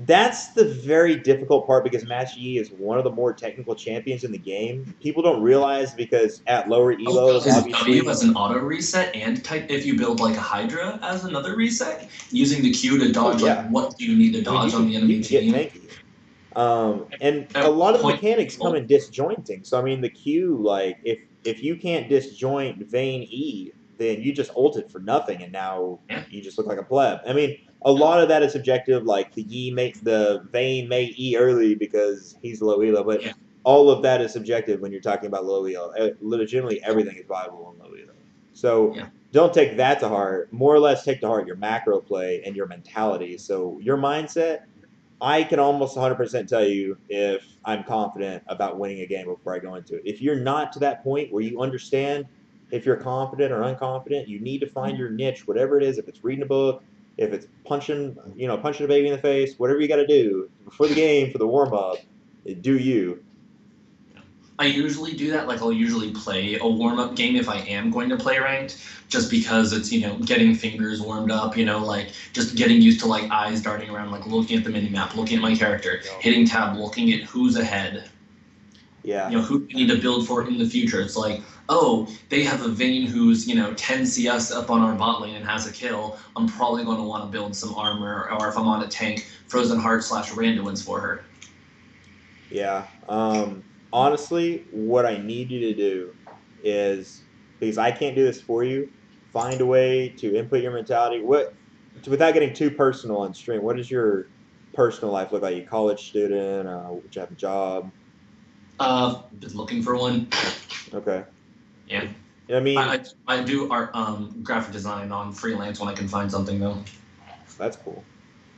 [SPEAKER 2] that's the very difficult part because Master Yi is one of the more technical champions in the game. People don't realize because at lower elos, obviously,
[SPEAKER 1] W as an auto reset and type if you build like a Hydra as another reset using the Q to dodge. Like, what do you need to dodge on the enemy team?
[SPEAKER 2] Get tanky. And a lot of the mechanics come in disjointing. So I mean, the Q, like if you can't disjoint Vayne E, then you just ulted for nothing, and now you just look like a pleb. I mean, a lot of that is subjective. Like the Vayne may E early because he's low elo, but all of that is subjective when you're talking about low elo. Legitimately, everything is viable on low elo. So don't take that to heart. More or less, take to heart your macro play and your mentality. So your mindset. I can almost 100% tell you if I'm confident about winning a game before I go into it. If you're not to that point where you understand if you're confident or unconfident, you need to find your niche, whatever it is. If it's reading a book, if it's punching a baby in the face, whatever you got to do before the game for the warm up, do you.
[SPEAKER 1] I usually do that. Like I'll usually play a warm-up game if I am going to play ranked, just because it's, getting fingers warmed up, like just getting used to like eyes darting around, like looking at the mini map, looking at my character, hitting tab, looking at who's ahead.
[SPEAKER 2] Yeah.
[SPEAKER 1] Who do you need to build for in the future. It's like, oh, they have a Vayne who's, 10 CS up on our bot lane and has a kill. I'm probably going to want to build some armor, or if I'm on a tank, Frozen Heart / Randuin's for her.
[SPEAKER 2] Yeah. Honestly, what I need you to do is, because I can't do this for you, find a way to input your mentality. Without getting too personal on stream, what does your personal life look like? You college student? Would you have a job?
[SPEAKER 1] Been looking for one.
[SPEAKER 2] Okay.
[SPEAKER 1] Yeah.
[SPEAKER 2] I mean,
[SPEAKER 1] I do art, graphic design on freelance when I can find something though.
[SPEAKER 2] that's cool.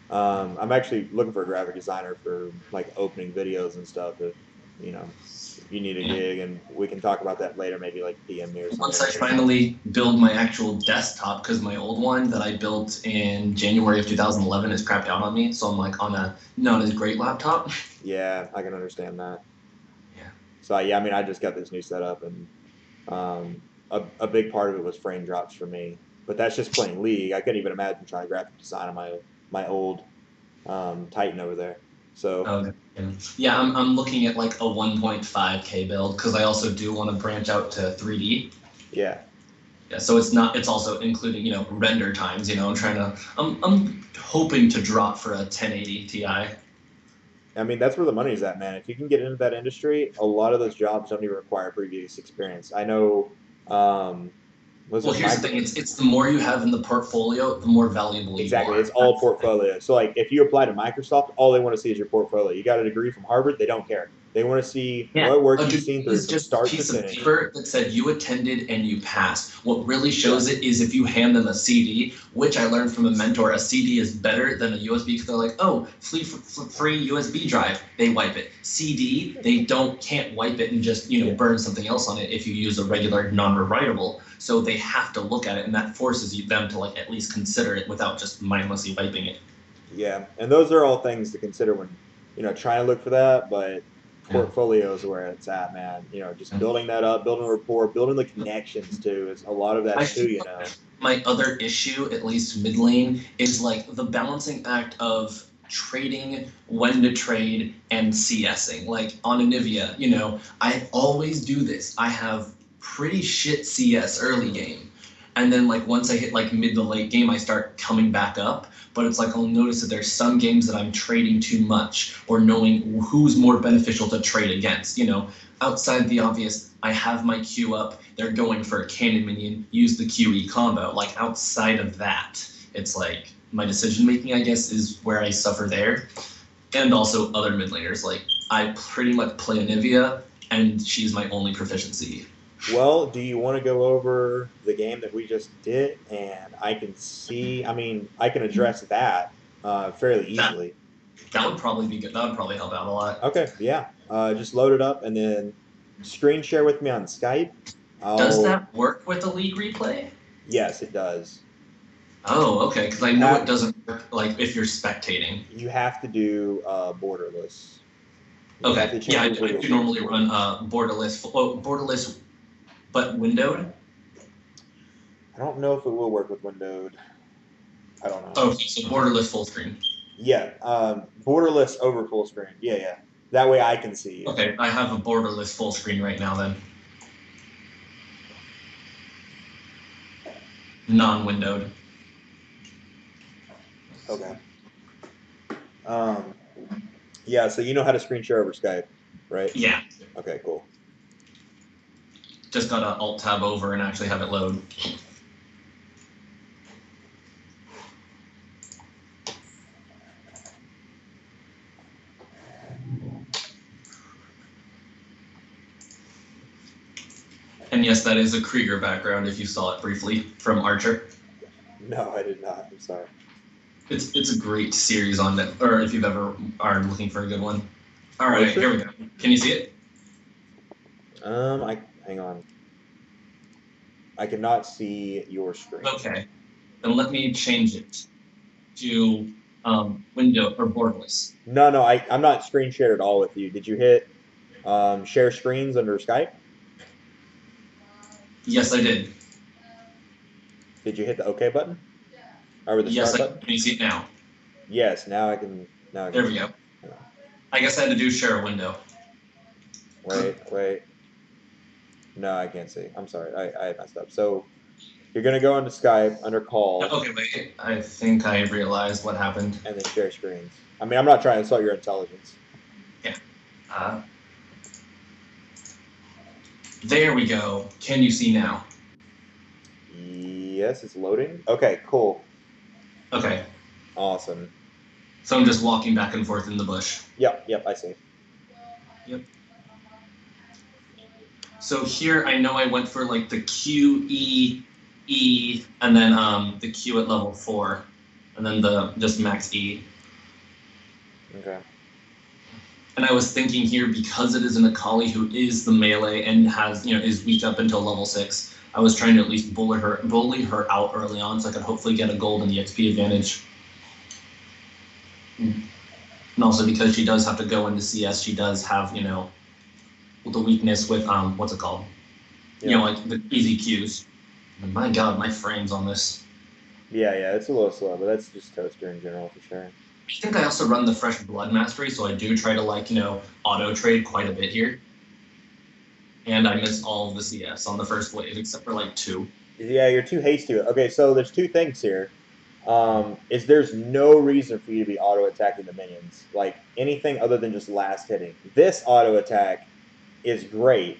[SPEAKER 2] I'm actually looking for a graphic designer for like opening videos and stuff. If you need a gig, and we can talk about that later. Maybe like PM me or something.
[SPEAKER 1] Once I finally build my actual desktop, because my old one that I built in January of 2011 is crapped out on me, so I'm like on a not as great laptop.
[SPEAKER 2] Yeah, I can understand that.
[SPEAKER 1] Yeah.
[SPEAKER 2] So yeah, I mean, I just got this new setup, and a big part of it was frame drops for me. But that's just playing League. I couldn't even imagine trying graphic design on my old Titan over there. So
[SPEAKER 1] Okay. Yeah, I'm looking at like a 1.5K build because I also do want to branch out to 3D.
[SPEAKER 2] yeah,
[SPEAKER 1] Yeah, so it's also including, render times, I'm hoping to drop for a 1080 Ti.
[SPEAKER 2] I mean that's where the money's at, man. If you can get into that industry, a lot of those jobs don't even require previous experience. I know.
[SPEAKER 1] Well, here's the thing, it's the more you have in the portfolio, the more valuable
[SPEAKER 2] Exactly,
[SPEAKER 1] you are.
[SPEAKER 2] it's all portfolio. So like if you apply to Microsoft, all they want to see is your portfolio. You got a degree from Harvard, they don't care. They want to see what work you've seen through
[SPEAKER 1] It's
[SPEAKER 2] from
[SPEAKER 1] just a
[SPEAKER 2] start to
[SPEAKER 1] piece of
[SPEAKER 2] finish.
[SPEAKER 1] paper that said you attended and you passed. What really shows it is if you hand them a CD, which I learned from a mentor, a CD is better than a USB because they're like, oh, free USB drive, they wipe it. CD, they can't wipe it and just burn something else on it if you use a regular non-rewritable. So they have to look at it, and that forces them to like at least consider it without just mindlessly wiping it.
[SPEAKER 2] Yeah, and those are all things to consider when trying to look for that. But portfolio is where it's at, man. Just building that up, building a rapport, building the connections too. Is a lot of that too.
[SPEAKER 1] My other issue, at least mid lane, is like the balancing act of trading, when to trade, and CSing. Like on Anivia, I always do this. I have pretty shit CS early game. And then like once I hit like mid to late game, I start coming back up. But it's like I'll notice that there's some games that I'm trading too much or knowing who's more beneficial to trade against. Outside the obvious, I have my Q up, they're going for a cannon minion, use the QE combo. Like outside of that, it's like my decision making, I guess, is where I suffer there. And also other mid laners. Like I pretty much play Anivia, and she's my only proficiency.
[SPEAKER 2] Well, do you want to go over the game that we just did? And I can see, I mean, I can address that fairly easily.
[SPEAKER 1] That would probably be good. That would probably help out a lot.
[SPEAKER 2] Okay, yeah. Just load it up and then screen share with me on Skype.
[SPEAKER 1] Does that work with the League replay?
[SPEAKER 2] Yes, it does.
[SPEAKER 1] Oh, okay, because I know it doesn't work like if you're spectating.
[SPEAKER 2] You have to do borderless.
[SPEAKER 1] Okay, yeah, I do normally run borderless, but windowed?
[SPEAKER 2] I don't know if it will work with windowed. I don't know.
[SPEAKER 1] Oh, so borderless full screen.
[SPEAKER 2] Yeah, borderless over full screen. Yeah. That way I can see you.
[SPEAKER 1] Okay, I have a borderless full screen right now then. Non-windowed.
[SPEAKER 2] Okay. Yeah, so you know how to screen share over Skype, right?
[SPEAKER 1] Yeah.
[SPEAKER 2] Okay, cool.
[SPEAKER 1] Just gotta alt tab over and actually have it load. And yes, that is a Krieger background if you saw it briefly from Archer.
[SPEAKER 2] No, I did not. I'm sorry.
[SPEAKER 1] It's a great series on that, or if you've ever are looking for a good one. All right, here we go. Can you see it?
[SPEAKER 2] Hang on. I cannot see your screen.
[SPEAKER 1] Okay, then let me change it to window or borderless.
[SPEAKER 2] No, I'm not screen shared at all with you. Did you hit Share screens under Skype.
[SPEAKER 1] Yes, I did.
[SPEAKER 2] Did you hit the OK button? Or the
[SPEAKER 1] Yes,
[SPEAKER 2] start
[SPEAKER 1] I
[SPEAKER 2] button?
[SPEAKER 1] can you see it now?
[SPEAKER 2] Yes. Now I can. Now I can.
[SPEAKER 1] There we go. I guess I had to do share a window.
[SPEAKER 2] Wait. No, I can't see. I'm sorry. I messed up. So you're gonna go into Skype under call.
[SPEAKER 1] Okay, wait. I think I realized what happened.
[SPEAKER 2] And then share screens. I mean, I'm not trying to insult your intelligence.
[SPEAKER 1] Yeah. There we go. Can you see now?
[SPEAKER 2] Yes, it's loading. Okay, cool.
[SPEAKER 1] Okay.
[SPEAKER 2] Awesome.
[SPEAKER 1] So I'm just walking back and forth in the bush.
[SPEAKER 2] Yep, I see.
[SPEAKER 1] Yep. So here I know I went for like the Q, E, E, and then the Q at level 4, and then the just max E.
[SPEAKER 2] Okay.
[SPEAKER 1] And I was thinking here, because it is an Akali who is the melee and has, is weak up until level 6, I was trying to at least bully her out early on so I could hopefully get a gold and the XP advantage. And also because she does have to go into CS, she does have, the weakness with, what's it called?
[SPEAKER 2] Yeah.
[SPEAKER 1] Like the easy Qs. And my god, my frames on this.
[SPEAKER 2] Yeah, it's a little slow, but that's just toaster in general for sure.
[SPEAKER 1] I think I also run the Fresh Blood Mastery, so I do try to, auto trade quite a bit here. And I missed all of the CS on the first wave, except for, 2.
[SPEAKER 2] Yeah, you're too hasty. Okay, so there's two things here. Is there's no reason for you to be auto-attacking the minions. Like, anything other than just last hitting. This auto-attack is great.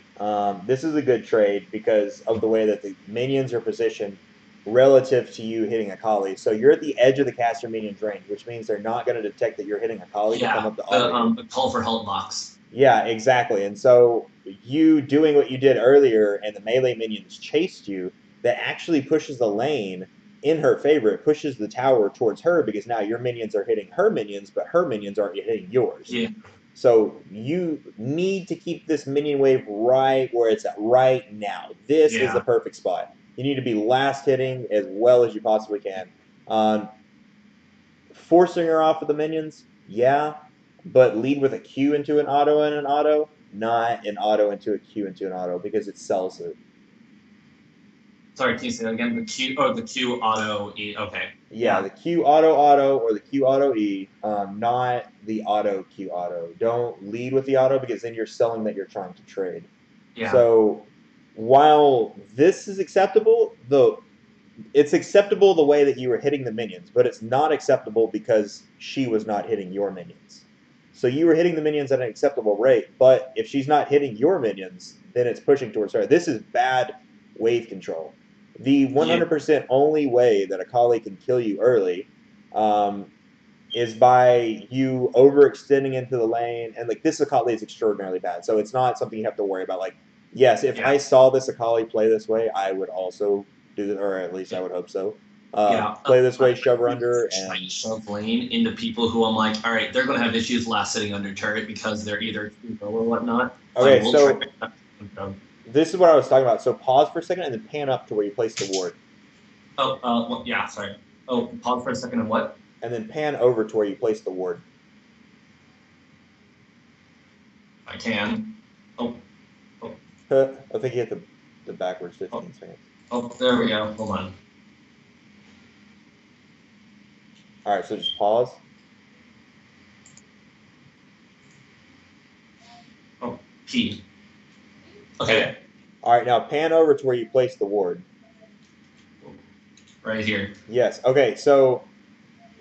[SPEAKER 2] This is a good trade because of the way that the minions are positioned relative to you hitting Akali. So you're at the edge of the caster minion's range, which means they're not going to detect that you're hitting Akali to come up to auto.
[SPEAKER 1] The call for help box.
[SPEAKER 2] Yeah, exactly. And so you doing what you did earlier and the melee minions chased you, that actually pushes the lane in her favor. It pushes the tower towards her because now your minions are hitting her minions, but her minions aren't hitting yours.
[SPEAKER 1] Yeah.
[SPEAKER 2] So you need to keep this minion wave right where it's at right now. This is the perfect spot. You need to be last hitting as well as you possibly can. Forcing her off of the minions, yeah, but lead with a Q into an auto and an auto, not an auto into a Q into an auto because it sells it.
[SPEAKER 1] Sorry, can you say that again? The Q auto E. Okay.
[SPEAKER 2] Yeah, the Q auto or the Q auto E, not the auto Q auto. Don't lead with the auto because then you're selling that you're trying to trade.
[SPEAKER 1] Yeah.
[SPEAKER 2] So while this is acceptable, it's acceptable the way that you were hitting the minions, but it's not acceptable because she was not hitting your minions. So you were hitting the minions at an acceptable rate, but if she's not hitting your minions, then it's pushing towards her. This is bad wave control. The 100% only way that Akali can kill you early is by you overextending into the lane. And this Akali is extraordinarily bad, so it's not something you have to worry about. Yes, if I saw this Akali play this way, I would also do it, or at least I would hope so. Play this way, shove her under, and
[SPEAKER 1] shove lane into people who I'm like, all right, they're going to have issues last sitting under turret because they're either too low or whatnot.
[SPEAKER 2] Okay, so this is what I was talking about. So pause for a second and then pan up to where you place the ward.
[SPEAKER 1] Oh, yeah, sorry. Oh, pause for a second and what?
[SPEAKER 2] And then pan over to where you place the ward.
[SPEAKER 1] I can. Oh.
[SPEAKER 2] I think you hit the backwards 15 seconds.
[SPEAKER 1] Oh, there we go. Hold on.
[SPEAKER 2] All right, so just pause.
[SPEAKER 1] Oh, P. Okay.
[SPEAKER 2] All right, now pan over to where you place the ward.
[SPEAKER 1] Right here.
[SPEAKER 2] Yes. Okay, so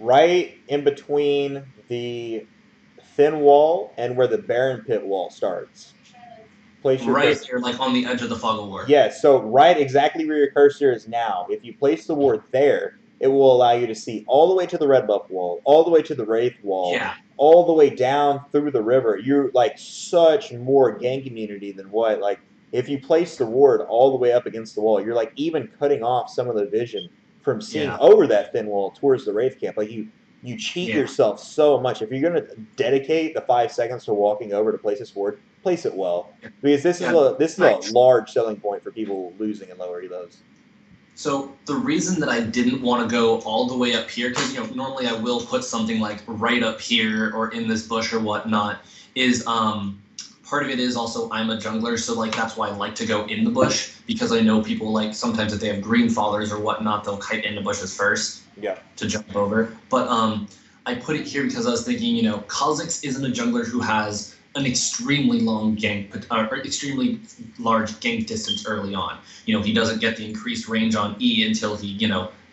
[SPEAKER 2] right in between the thin wall and where the Baron Pit wall starts. Place your
[SPEAKER 1] right here, on the edge of the fog of war.
[SPEAKER 2] Yes, so right exactly where your cursor is now. If you place the ward there, it will allow you to see all the way to the red buff wall, all the way to the wraith wall, all the way down through the river. You're such more gank immunity than what if you place the ward all the way up against the wall, you're even cutting off some of the vision from seeing over that thin wall towards the wraith camp. You cheat yourself so much. If you're going to dedicate the 5 seconds to walking over to place this ward, place it well, because this is a large selling point for people losing in lower elos.
[SPEAKER 1] So the reason that I didn't want to go all the way up here, because normally I will put something right up here or in this bush or whatnot, is part of it is also I'm a jungler, so like that's why I like to go in the bush, because I know people like sometimes if they have green fallers or whatnot, they'll kite in the bushes first to jump over. But I put it here because I was thinking, Kha'Zix isn't a jungler who has an extremely long gank or extremely large gank distance early on. He doesn't get the increased range on E until he,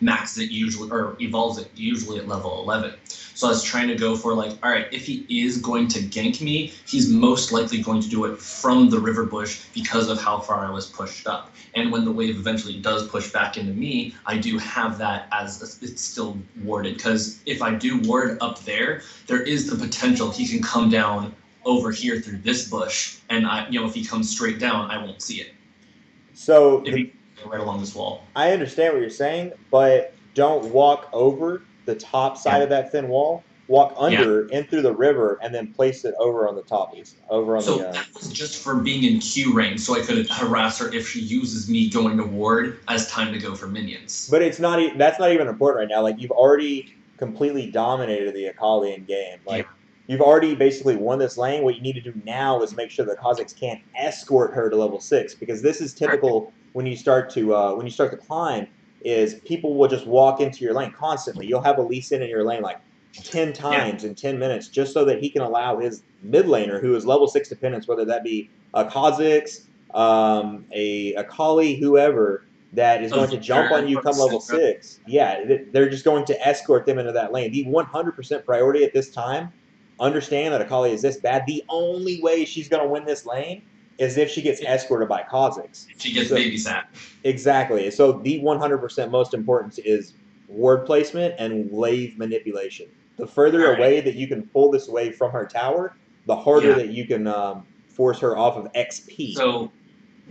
[SPEAKER 1] maxes it usually or evolves it usually at level 11. So I was trying to go for like, all right, if he is going to gank me, he's most likely going to do it from the river bush because of how far I was pushed up. And when the wave eventually does push back into me, I do have that it's still warded. Because if I do ward up there is the potential he can come down over here through this bush, and if he comes straight down, I won't see it.
[SPEAKER 2] So
[SPEAKER 1] if he right along this wall.
[SPEAKER 2] I understand what you're saying, but don't walk over the top side of that thin wall. Walk under in through the river and then place it over on the top.
[SPEAKER 1] That was just for being in Q range, so I could harass her if she uses me going to ward as time to go for minions.
[SPEAKER 2] But it's not. That's not even important right now. Like you've already completely dominated the Akalian game. Like you've already basically won this lane. What you need to do now is make sure the Kha'Zix can't escort her to level 6, because this is typical when you start to climb. Is people will just walk into your lane constantly. You'll have a Lee Sin in your lane like 10 times in 10 minutes just so that he can allow his mid laner, who is level 6 dependence, whether that be a Kha'Zix, a Akali, whoever, that is going to jump on you come level 6. Yeah, they're just going to escort them into that lane. The 100% priority at this time, understand that Akali is this bad. The only way she's going to win this lane is if she gets escorted by Kha'Zix.
[SPEAKER 1] She gets babysat.
[SPEAKER 2] Exactly. So the 100% most important is ward placement and wave manipulation. The further away that you can pull this wave from her tower, the harder that you can force her off of XP.
[SPEAKER 1] So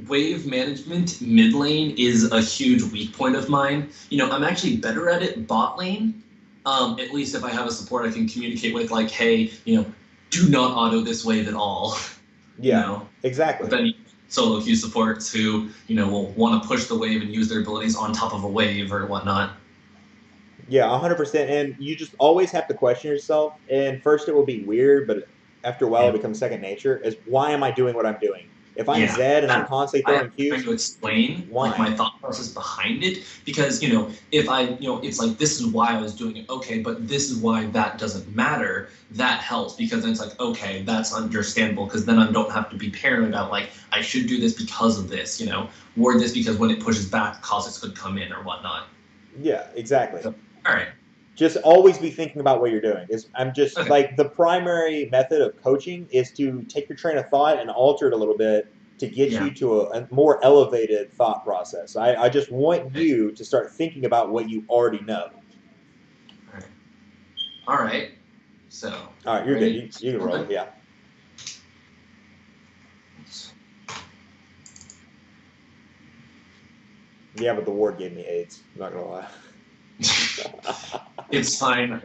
[SPEAKER 1] wave management mid lane is a huge weak point of mine. I'm actually better at it bot lane. At least if I have a support I can communicate with, like, hey, do not auto this wave at all.
[SPEAKER 2] Yeah, exactly.
[SPEAKER 1] But then solo queue supports who, will want to push the wave and use their abilities on top of a wave or whatnot.
[SPEAKER 2] Yeah, 100%. And you just always have to question yourself. And first it will be weird, but after a while it becomes second nature. Is why am I doing what I'm doing? If I'm Zed and I'm constantly throwing Qs,
[SPEAKER 1] trying to explain like my thought process behind it, because if I it's like this is why I was doing it, okay, but this is why that doesn't matter. That helps, because then it's like, okay, that's understandable, because then I don't have to be paranoid about like I should do this because of this, ward this because when it pushes back, Kha'Zix could come in or whatnot.
[SPEAKER 2] Yeah, exactly.
[SPEAKER 1] So, all right.
[SPEAKER 2] Just always be thinking about what you're doing. Like the primary method of coaching is to take your train of thought and alter it a little bit to get you to a more elevated thought process. I just want you to start thinking about what you already know.
[SPEAKER 1] All right. So.
[SPEAKER 2] All right, you're good. You can roll. Yeah. Yeah, but the ward gave me AIDS. I'm not gonna lie.
[SPEAKER 1] It's fine,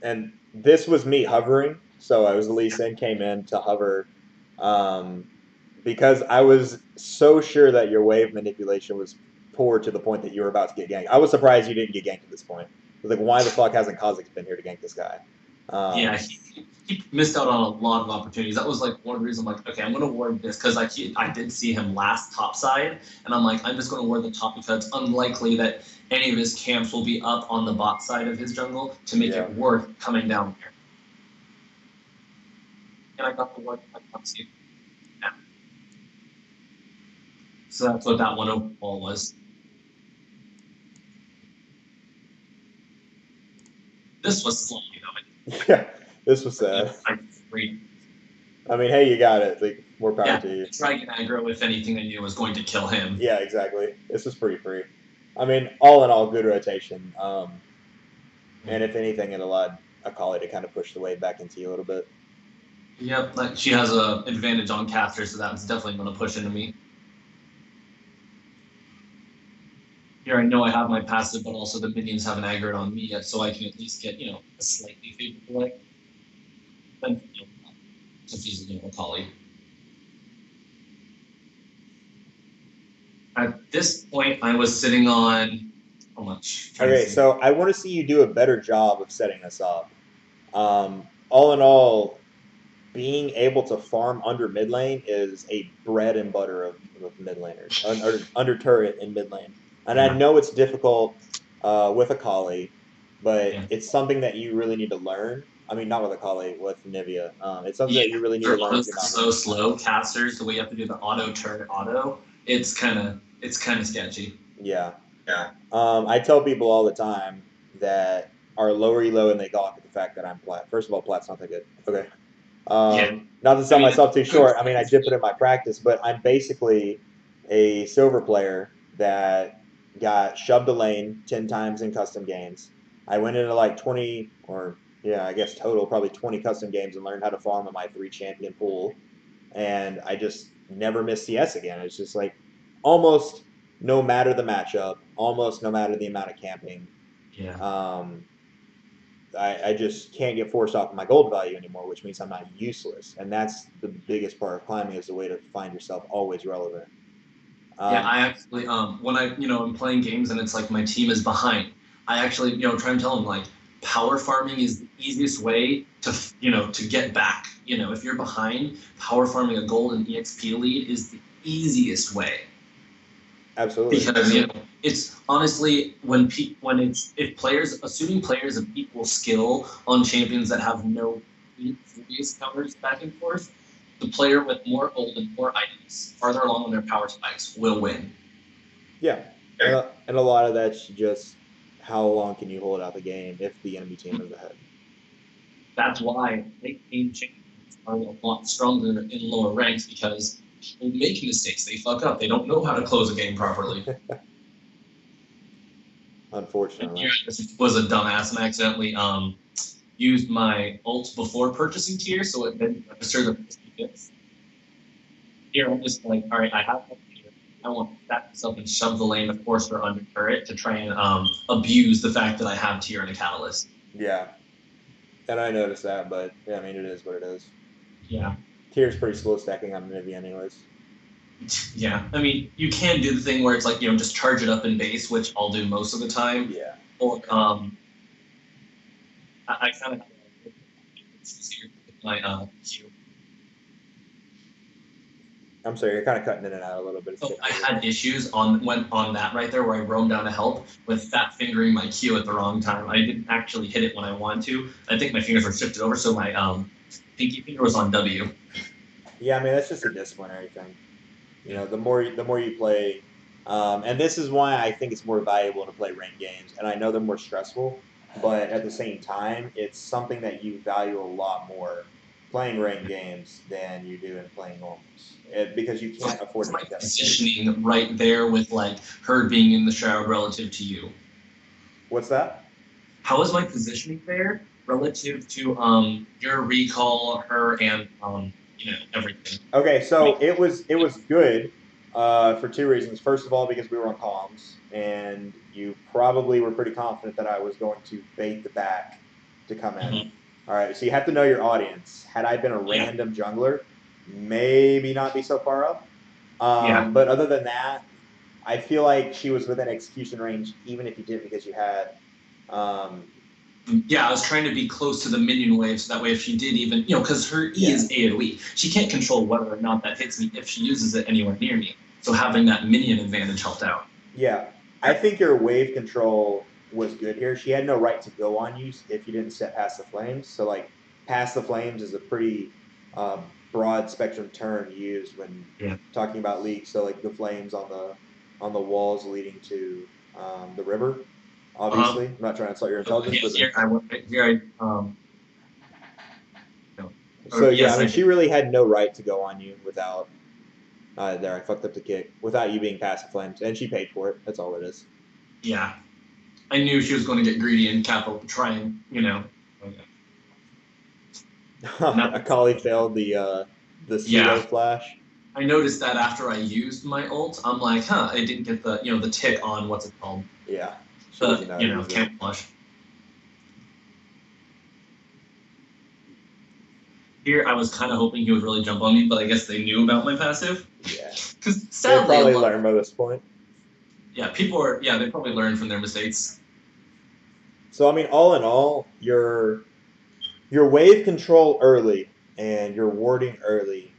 [SPEAKER 2] And this was me hovering, so I was the Lee Sin, came in to hover, because I was so sure that your wave manipulation was poor to the point that you were about to get ganked. I was surprised you didn't get ganked at this point. I was like, why the fuck hasn't Kha'Zix been here to gank this guy?
[SPEAKER 1] He missed out on a lot of opportunities. That was like one of the reasons I'm like, okay, I'm gonna ward this, because I did see him last top side, and I'm like, I'm just gonna ward the top because it's unlikely that any of his camps will be up on the bot side of his jungle to make it worth coming down here. And I got the ward. I can't see it. Yeah. So that's what that one overall was. This was slow,
[SPEAKER 2] Yeah, this was sad. I mean, hey, you got it. Like, more power to you.
[SPEAKER 1] Try and aggro if anything I knew was going to kill him.
[SPEAKER 2] Yeah, exactly. This was pretty free. I mean, all in all, good rotation. And if anything, it allowed Akali to kind of push the wave back into you a little bit.
[SPEAKER 1] Yep, like she has an advantage on caster, so that's definitely going to push into me. Here I know I have my passive, but also the minions haven't aggroed on me yet, so I can at least get, a slightly favorable play. And confusing a collie. At this point, I was sitting on how much?
[SPEAKER 2] Okay, so I want to see you do a better job of setting this up. All in all, being able to farm under mid lane is a bread and butter of mid laners, under turret in mid lane. And I
[SPEAKER 1] Yeah.
[SPEAKER 2] know it's difficult with a collie, but
[SPEAKER 1] Yeah.
[SPEAKER 2] it's something that you really need to learn. I mean, not with a collie, with Anivia. It's something that you really need to
[SPEAKER 1] Their
[SPEAKER 2] learn if
[SPEAKER 1] autos
[SPEAKER 2] you're
[SPEAKER 1] are
[SPEAKER 2] not.
[SPEAKER 1] so slow. Casters, the way you have to do the auto turn auto, it's kind of sketchy.
[SPEAKER 2] Yeah.
[SPEAKER 1] Yeah.
[SPEAKER 2] I tell people all the time that are lower elo and they gawk at the fact that I'm plat. First of all, plat's not that good. Okay.
[SPEAKER 1] Yeah.
[SPEAKER 2] Not to sell
[SPEAKER 1] I mean,
[SPEAKER 2] myself too
[SPEAKER 1] it's good.
[SPEAKER 2] short. I mean, I dip it in my practice, but I'm basically a silver player that got shoved a lane 10 times in custom games. I went into like 20, or yeah, I guess total, probably 20 custom games and learned how to farm in my 3 champion pool. And I just never missed CS again. It's just like almost no matter the matchup, almost no matter the amount of camping.
[SPEAKER 1] Yeah.
[SPEAKER 2] Um, I just can't get forced off of my gold value anymore, which means I'm not useless. And that's the biggest part of climbing is the way to find yourself always relevant.
[SPEAKER 1] Yeah, I actually when I'm playing games and it's like my team is behind, I actually try and tell them like power farming is the easiest way to get back. If you're behind, power farming a gold and EXP lead is the easiest way.
[SPEAKER 2] Absolutely.
[SPEAKER 1] Because it's honestly if players assuming players of equal skill on champions that have no previous counters back and forth, the player with more gold and more items farther along on their power spikes will win.
[SPEAKER 2] Yeah. And a lot of that's just how long can you hold out the game if the enemy team is ahead.
[SPEAKER 1] That's why late game champions are a lot stronger in lower ranks because people make mistakes. They fuck up. They don't know how to close a game properly.
[SPEAKER 2] Unfortunately.
[SPEAKER 1] Here I was a dumbass and accidentally used my ult before purchasing tier, so it didn't register the gifts. Here I'm just like, all right, I have that tier. I want to stack myself and shove the lane of course or under turret to try and abuse the fact that I have tier and a catalyst.
[SPEAKER 2] Yeah. And I noticed that, but yeah, I mean, it is what it is.
[SPEAKER 1] Yeah.
[SPEAKER 2] Tier's pretty slow stacking on Anivia anyways.
[SPEAKER 1] Yeah, I mean, you can do the thing where it's like, just charge it up in base, which I'll do most of the time.
[SPEAKER 2] Yeah.
[SPEAKER 1] Or, I kind of have my queue.
[SPEAKER 2] I'm sorry, you're kind of cutting in and out a little bit.
[SPEAKER 1] So I had issues on that right there where I roamed down to help with fat fingering my Q at the wrong time. I didn't actually hit it when I wanted to. I think my fingers were shifted over, so my pinky finger was on W.
[SPEAKER 2] Yeah, I mean that's just a disciplinary thing. The more you play, and this is why I think it's more valuable to play ranked games. And I know they're more stressful, but at the same time, it's something that you value a lot more playing ranked games than you do in playing normals, because you can't afford to make that mistake.
[SPEAKER 1] Positioning right there with like her being in the shroud relative to you.
[SPEAKER 2] What's that?
[SPEAKER 1] How is my positioning there relative to your recall, her, and everything?
[SPEAKER 2] Okay, so it was good for 2 reasons. First of all, because we were on comms, and you probably were pretty confident that I was going to bait the back to come in.
[SPEAKER 1] Mhm.
[SPEAKER 2] All right, so you have to know your audience. Had I been a random jungler, maybe not be so far up. But other than that, I feel like she was within execution range, even if you did, because you had.
[SPEAKER 1] Yeah, I was trying to be close to the minion wave, so that way if she did even, because her E is AoE. She can't control whether or not that hits me if she uses it anywhere near me. So having that minion advantage helped out.
[SPEAKER 2] Yeah, I think your wave control was good here. She had no right to go on you if you didn't step past the flames. So like, past the flames is a pretty broad spectrum term used when talking about leagues. So like the flames on the walls leading to the river. Obviously, I'm not trying to insult your intelligence, but so yeah, I mean, she really had no right to go on you without. There, I fucked up the kick without you being past the flames, and she paid for it. That's all it is.
[SPEAKER 1] Yeah, I knew she was going to get greedy and try and
[SPEAKER 2] A collie failed the pseudo flash.
[SPEAKER 1] I noticed that after I used my ult, I'm like, I didn't get the the tick on what's it called?
[SPEAKER 2] Yeah.
[SPEAKER 1] Camouflage. Here, I was kind of hoping he would really jump on me, but I guess they knew about my passive.
[SPEAKER 2] Yeah.
[SPEAKER 1] Because
[SPEAKER 2] They
[SPEAKER 1] sadly,
[SPEAKER 2] probably learned by this point.
[SPEAKER 1] yeah, they probably learned from their mistakes.
[SPEAKER 2] So I mean, all in all, your wave control early and your warding early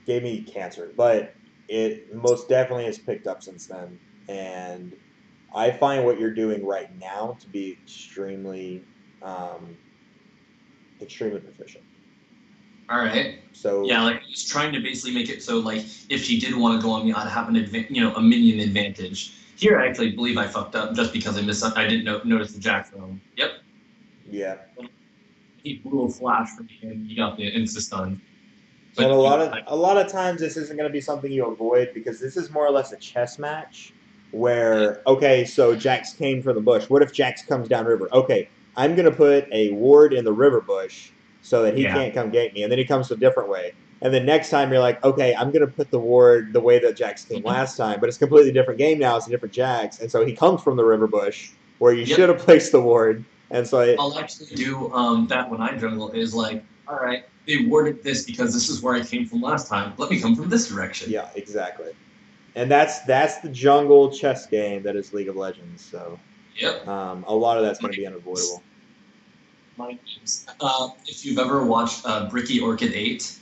[SPEAKER 2] gave me cancer, but it most definitely has picked up since then. And I find what you're doing right now to be extremely proficient.
[SPEAKER 1] All right.
[SPEAKER 2] So
[SPEAKER 1] Yeah, like I was trying to basically make it so like if she did want to go on me, I'd have a minion advantage. Here, I actually believe I fucked up just because I didn't notice the Jack throw. Yep.
[SPEAKER 2] yeah.
[SPEAKER 1] He blew a flash for me and he got the insta stun.
[SPEAKER 2] But a lot of times this isn't going to be something you avoid because this is more or less a chess match where okay, so Jax came from the bush. What if Jax comes down river? Okay, I'm going to put a ward in the river bush so that he can't come get me, and then he comes a different way. And then next time you're like, okay, I'm going to put the ward the way that Jax came last time, but it's a completely different game now. It's a different Jax, and so he comes from the river bush where you should have placed the ward. And so
[SPEAKER 1] I'll actually do that when I jungle is like, all right, they warded this because this is where I came from last time. Let me come from this direction.
[SPEAKER 2] Yeah, exactly. And that's the jungle chess game that is League of Legends. So,
[SPEAKER 1] yep.
[SPEAKER 2] A lot of that's going to be unavoidable.
[SPEAKER 1] If you've ever watched Bricky Orchid 8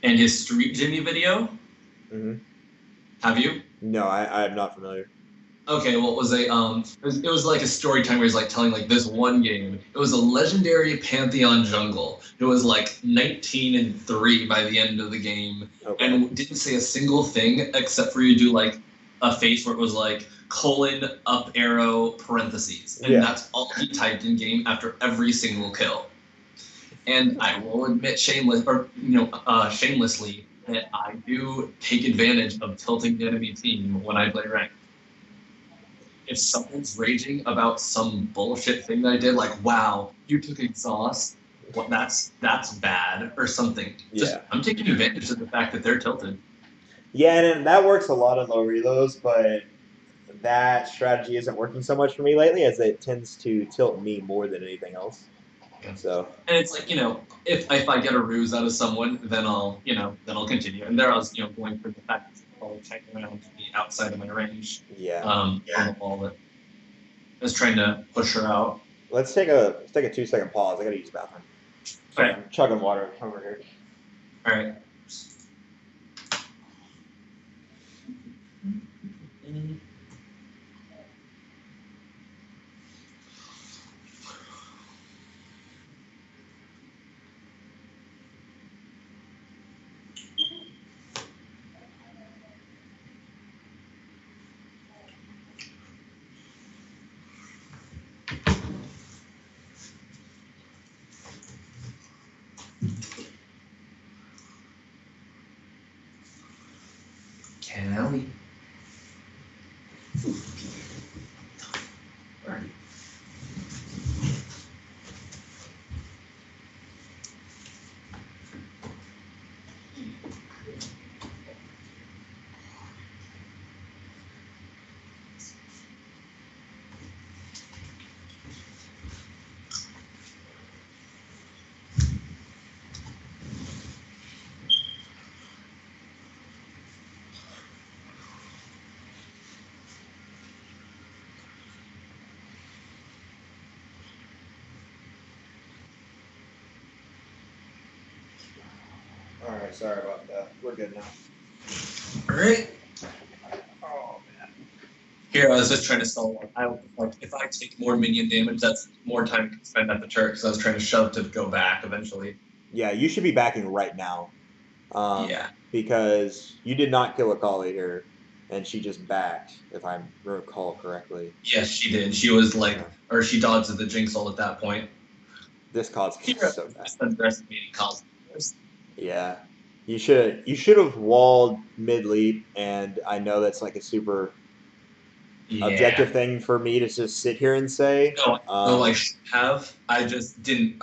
[SPEAKER 1] and his Street Jimmy video, have you?
[SPEAKER 2] No, I am not familiar.
[SPEAKER 1] Okay, well, it was like a story time where he's like telling like this one game. It was a legendary Pantheon jungle. It was like 19-3 by the end of the game, and didn't say a single thing except for you do like a face where it was like colon up arrow parentheses, and that's all he typed in game after every single kill. And I will admit shamelessly that I do take advantage of tilting the enemy team when I play ranked. If someone's raging about some bullshit thing that I did, like, wow, you took exhaust, that's bad, or something. I'm taking advantage of the fact that they're tilted.
[SPEAKER 2] Yeah, and that works a lot in low reloads, but that strategy isn't working so much for me lately as it tends to tilt me more than anything else. Yeah. So.
[SPEAKER 1] And it's like, if I get a ruse out of someone, then I'll continue. And there I was, going for the fact that probably checking around to be outside of my range.
[SPEAKER 2] Yeah.
[SPEAKER 1] On the ball that I was trying to push her out.
[SPEAKER 2] Let's take a 2-second pause. I gotta use the bathroom. Sorry, I'm chugging water over here.
[SPEAKER 1] All right. Callie.
[SPEAKER 2] All right, sorry about that. We're good now.
[SPEAKER 1] All right.
[SPEAKER 2] Oh man.
[SPEAKER 1] Here, I was just trying to stall. If I take more minion damage, that's more time I can spend at the turret. Because I was trying to shove to go back eventually.
[SPEAKER 2] Yeah, you should be backing right now. Because you did not kill Akali here, and she just backed, if I recall correctly.
[SPEAKER 1] Yes, she did. She was or she dodged the Jinx ult at that point.
[SPEAKER 2] This caused so bad.
[SPEAKER 1] Underestimating cause.
[SPEAKER 2] Yeah. You should have walled mid leap, and I know that's like a super objective thing for me to just sit here and say.
[SPEAKER 1] No, I should have. I just didn't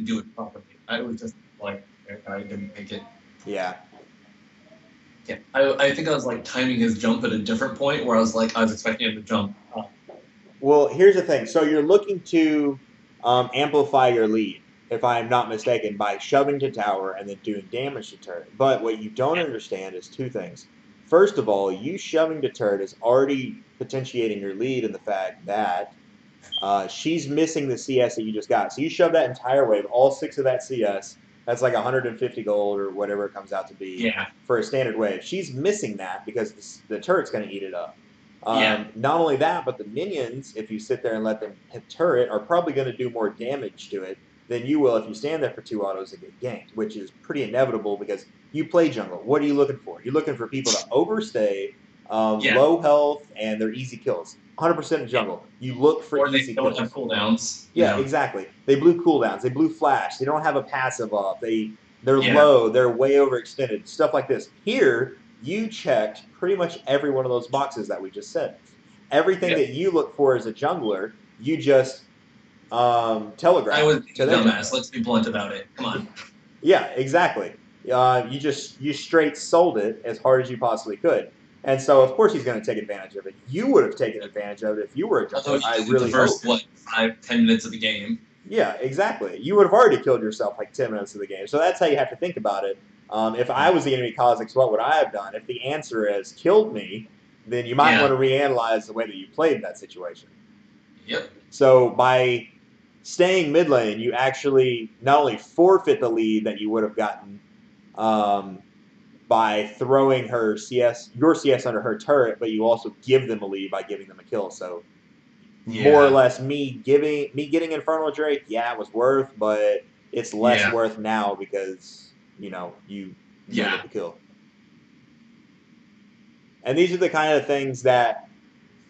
[SPEAKER 1] do it properly. I was just like I didn't make it.
[SPEAKER 2] Yeah.
[SPEAKER 1] Yeah. I think I was like timing his jump at a different point where I was expecting him to jump.
[SPEAKER 2] Well, here's the thing. So you're looking to amplify your lead. if I'm not mistaken, by shoving to tower and then doing damage to turret. But what you don't understand is two things. First of all, you shoving to turret is already potentiating your lead in the fact that she's missing the CS that you just got. So you shove that entire wave, all 6 of that CS. That's like 150 gold or whatever it comes out to be
[SPEAKER 1] Yeah.
[SPEAKER 2] for a standard wave. She's missing that because the turret's going to eat it up.
[SPEAKER 1] Yeah.
[SPEAKER 2] Not only that, but the minions, if you sit there and let them hit turret, are probably going to do more damage to it than you will if you stand there for 2 autos and get ganked, which is pretty inevitable because you play jungle. What are you looking for? You're looking for people to overstay,
[SPEAKER 1] Yeah.
[SPEAKER 2] low health, and they're easy kills. 100% in jungle. You look for
[SPEAKER 1] Or they
[SPEAKER 2] easy
[SPEAKER 1] don't
[SPEAKER 2] kills.
[SPEAKER 1] have cooldowns.
[SPEAKER 2] Yeah, exactly. They blew cooldowns. They blew flash. They don't have a passive off. They're
[SPEAKER 1] Yeah.
[SPEAKER 2] low. They're way overextended. Stuff like this. Here, you checked pretty much every one of those boxes that we just said. Everything that you look for as a jungler, you just telegraph
[SPEAKER 1] I was
[SPEAKER 2] to
[SPEAKER 1] a
[SPEAKER 2] their
[SPEAKER 1] dumbass.
[SPEAKER 2] jungler.
[SPEAKER 1] Let's be blunt about it. Come on.
[SPEAKER 2] Yeah, exactly. You straight sold it as hard as you possibly could. And so, of course, he's going to take advantage of it. You would have taken advantage of it if you were a
[SPEAKER 1] Although
[SPEAKER 2] jungler.
[SPEAKER 1] he
[SPEAKER 2] I
[SPEAKER 1] did
[SPEAKER 2] really
[SPEAKER 1] the first,
[SPEAKER 2] hope.
[SPEAKER 1] 5-10 minutes of the game.
[SPEAKER 2] Yeah, exactly. You would have already killed yourself like 10 minutes of the game. So that's how you have to think about it. If I was the enemy Kha'Zix, what would I have done? If the answer is killed me, then you might want to reanalyze the way that you played in that situation.
[SPEAKER 1] Yep.
[SPEAKER 2] So by staying mid lane, you actually not only forfeit the lead that you would have gotten by throwing your CS under her turret, but you also give them a lead by giving them a kill. So more or less, me getting Infernal Drake, yeah, it was worth, but it's less worth now because you get the kill. And these are the kind of things that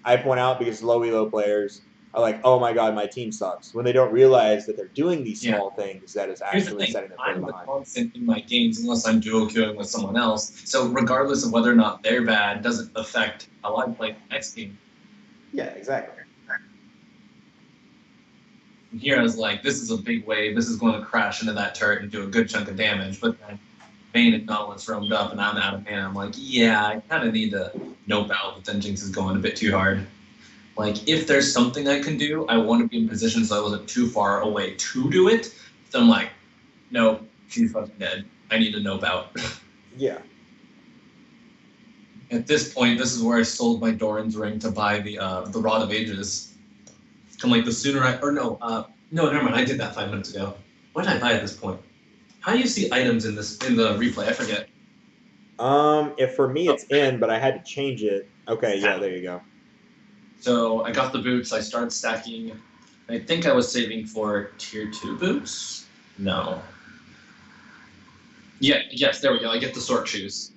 [SPEAKER 2] I point out because low elo players are like, "Oh my god, my team sucks," when they don't realize that they're doing these small things that is actually setting them further behind.
[SPEAKER 1] I'm the constant in my games unless I'm duo queuing with someone else. So regardless of whether or not they're bad, doesn't affect how I play the next game.
[SPEAKER 2] Yeah, exactly.
[SPEAKER 1] And here I was like, this is a big wave. This is going to crash into that turret and do a good chunk of damage. But then Bane and Nautilus roamed up and I'm out of mana. I'm like, yeah, I kind of need to nope out, but then Jinx is going a bit too hard. Like, if there's something I can do, I want to be in position so I wasn't too far away to do it. So I'm like, no, she's fucking dead. I need to nope out.
[SPEAKER 2] Yeah.
[SPEAKER 1] At this point, this is where I sold my Doran's ring to buy the Rod of Ages. Come like the sooner no, never mind. I did that 5 minutes ago. What did I buy at this point? How do you see items in the replay? I forget.
[SPEAKER 2] If for me it's in, but I had to change it. Okay, yeah, there you go.
[SPEAKER 1] So I got the boots. I started stacking. I think I was saving for tier 2 boots. No. Yeah. Yes. There we go. I get the Sork shoes.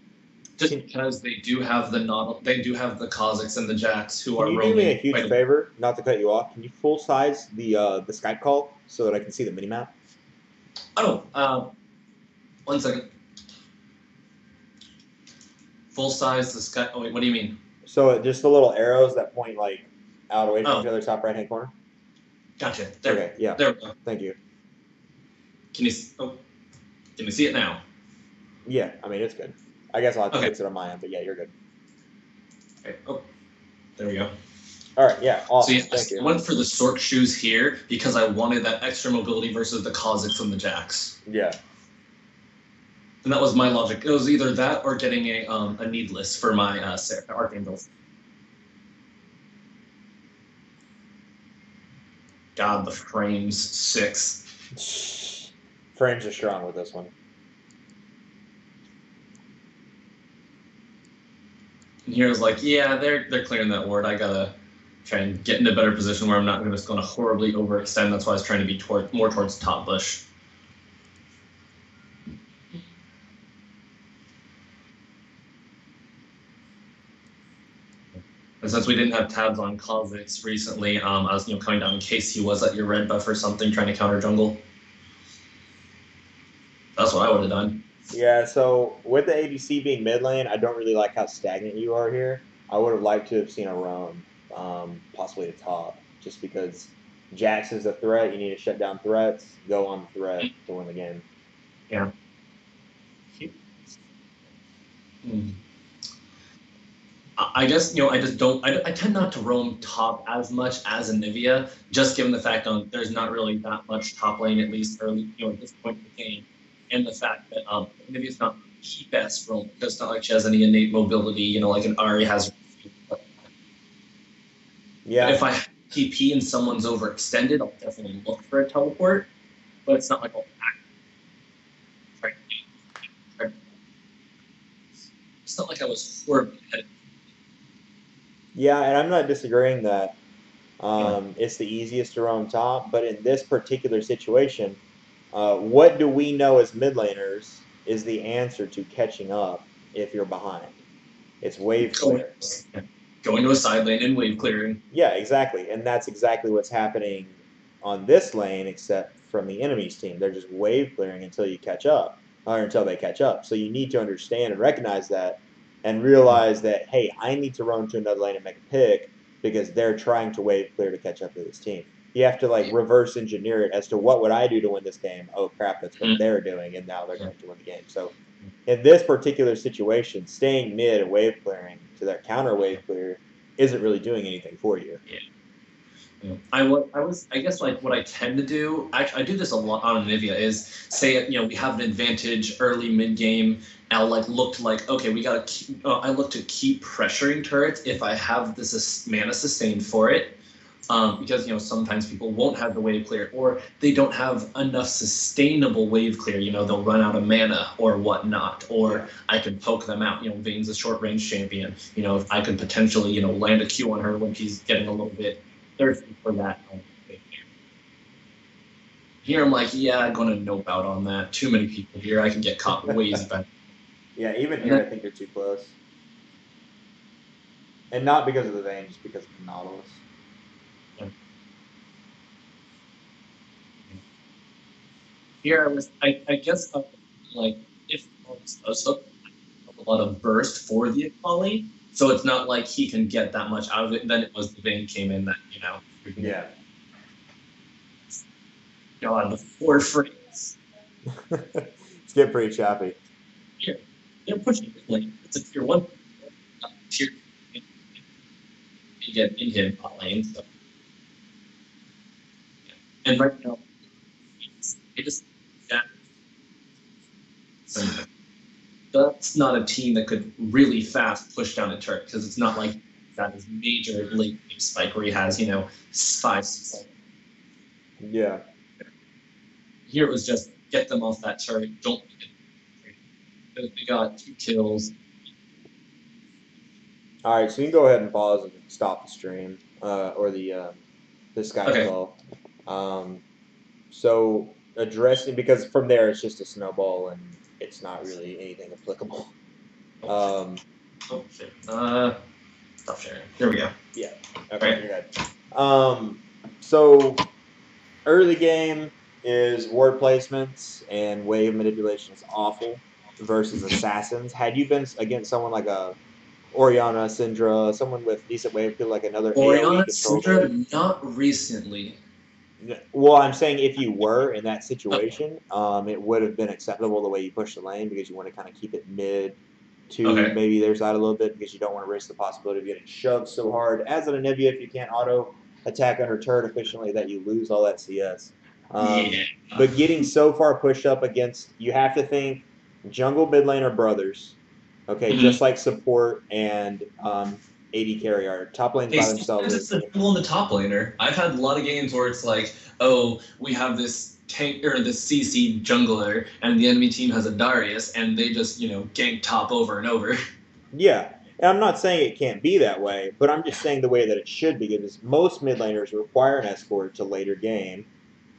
[SPEAKER 1] Just because they do have the Kha'Zix and the Jax who are roaming.
[SPEAKER 2] Can you do me a huge favor, not to cut you off? Can you full size the Skype call so that I can see the minimap?
[SPEAKER 1] Oh, 1 second. Full size the Skype. Oh wait, what do you mean?
[SPEAKER 2] So just the little arrows that point like out away from each other, top right hand corner.
[SPEAKER 1] Gotcha. There.
[SPEAKER 2] Okay. Yeah.
[SPEAKER 1] There we go.
[SPEAKER 2] Thank you.
[SPEAKER 1] Can you see it now?
[SPEAKER 2] Yeah. I mean, it's good. I guess I'll have to fix it on my end, but yeah, you're good.
[SPEAKER 1] Okay. Oh, there we go.
[SPEAKER 2] All right. Yeah. Awesome.
[SPEAKER 1] So
[SPEAKER 2] Thank you.
[SPEAKER 1] I went for the Sork shoes here because I wanted that extra mobility versus the Kha'Zix and the Jax.
[SPEAKER 2] Yeah.
[SPEAKER 1] And that was my logic. It was either that or getting a needless for my Archangels. God, the frames 6.
[SPEAKER 2] Frames are strong with this one.
[SPEAKER 1] And here I was like, yeah, they're clearing that ward. I gotta try and get into a better position where I'm not just going to horribly overextend. That's why I was trying to be more towards top bush. And since we didn't have tabs on Kha'Zix recently, I was coming down in case he was at your red buff or something, trying to counter jungle. That's what I would have done.
[SPEAKER 2] Yeah, so with the ADC being mid lane, I don't really like how stagnant you are here. I would have liked to have seen a roam, possibly to top, just because Jax is a threat. You need to shut down threats, go on the threat to win the game.
[SPEAKER 1] Yeah. I guess I just don't. I tend not to roam top as much as Anivia, just given the fact there's not really that much top lane at least early, at this point in the game, and the fact that Anivia's not the best roam. It's not like she has any innate mobility, like an Ari has. But
[SPEAKER 2] Yeah,
[SPEAKER 1] if I TP and someone's overextended, I'll definitely look for a teleport. But it's not like I'll act. It's not like I was horribly ahead.
[SPEAKER 2] yeah, and I'm not disagreeing that
[SPEAKER 1] Yeah.
[SPEAKER 2] it's the easiest to roam top, but in this particular situation, what do we know as mid laners is the answer to catching up if you're behind? It's wave
[SPEAKER 1] Going,
[SPEAKER 2] clear.
[SPEAKER 1] going to a side lane and wave clearing.
[SPEAKER 2] Yeah, exactly. And that's exactly what's happening on this lane, except from the enemy's team. They're just wave clearing until you catch up, or until they catch up. So you need to understand and recognize that and realize that, hey, I need to run to another lane and make a pick because they're trying to wave clear to catch up to this team. You have to like reverse engineer it as to what would I do to win this game? Oh crap, that's what they're doing, and now they're going to win the game. So in this particular situation, staying mid and wave clearing to their counter wave clear isn't really doing anything for you.
[SPEAKER 1] Yeah. I guess like what I tend to do, I do this a lot on Anivia is say, we have an advantage early mid game. I'll like look to like, okay, we gotta keep, I look to keep pressuring turrets if I have this mana sustain for it. Because sometimes people won't have the wave clear or they don't have enough sustainable wave clear. They'll run out of mana or whatnot, or I could poke them out. Vayne's a short range champion. If I could potentially land a Q on her when she's getting a little bit thirsty for that. Here I'm like, yeah, I'm gonna nope out on that. Too many people here. I can get caught ways back.
[SPEAKER 2] Yeah, even here, I think they're too close. And not because of the Vayne, just because of the Nautilus.
[SPEAKER 1] Here I guess like if does a lot of burst for the Akali, so it's not like he can get that much out of it. Then it was the Vayne came in that
[SPEAKER 2] Yeah.
[SPEAKER 1] God, the four frames.
[SPEAKER 2] It's getting pretty choppy.
[SPEAKER 1] Here, they're pushing it like it's a tier 1. Tier you get in him bot lane. So. And right now, it just that. That's not a team that could really fast push down a turret because it's not like that is major late spike where he has 5, 6.
[SPEAKER 2] Yeah.
[SPEAKER 1] Here it was just get them off that turret. Don't. We got 2 kills.
[SPEAKER 2] All right, so you can go ahead and pause and stop the stream or the Skype call. So addressing because from there it's just a snowball and it's not really anything applicable.
[SPEAKER 1] Oh shit. Stop sharing. There we go.
[SPEAKER 2] Yeah. Okay. Right. You're good. So early game is ward placements and wave manipulation is awful versus assassins. Had you been against someone like a Oriana, Syndra, someone with decent wave feel like another
[SPEAKER 1] Oriana,
[SPEAKER 2] AoE control
[SPEAKER 1] Syndra, not recently.
[SPEAKER 2] Well, I'm saying if you were in that situation, it would have been acceptable the way you push the lane because you want to kind of keep it mid to maybe their side a little bit because you don't want to risk the possibility of getting shoved so hard. As an Anivia, if you can't auto attack under turret efficiently, that you lose all that CS. But getting so far pushed up against, you have to think jungle mid lane are brothers. Okay, just like support and AD carry are top lanes by themselves.
[SPEAKER 1] It's the jungle and the top laner. I've had a lot of games where it's like, oh, we have this tank or this CC jungler, and the enemy team has a Darius, and they just gank top over and over.
[SPEAKER 2] Yeah, and I'm not saying it can't be that way, but I'm just saying the way that it should be because most mid laners require an escort to later game.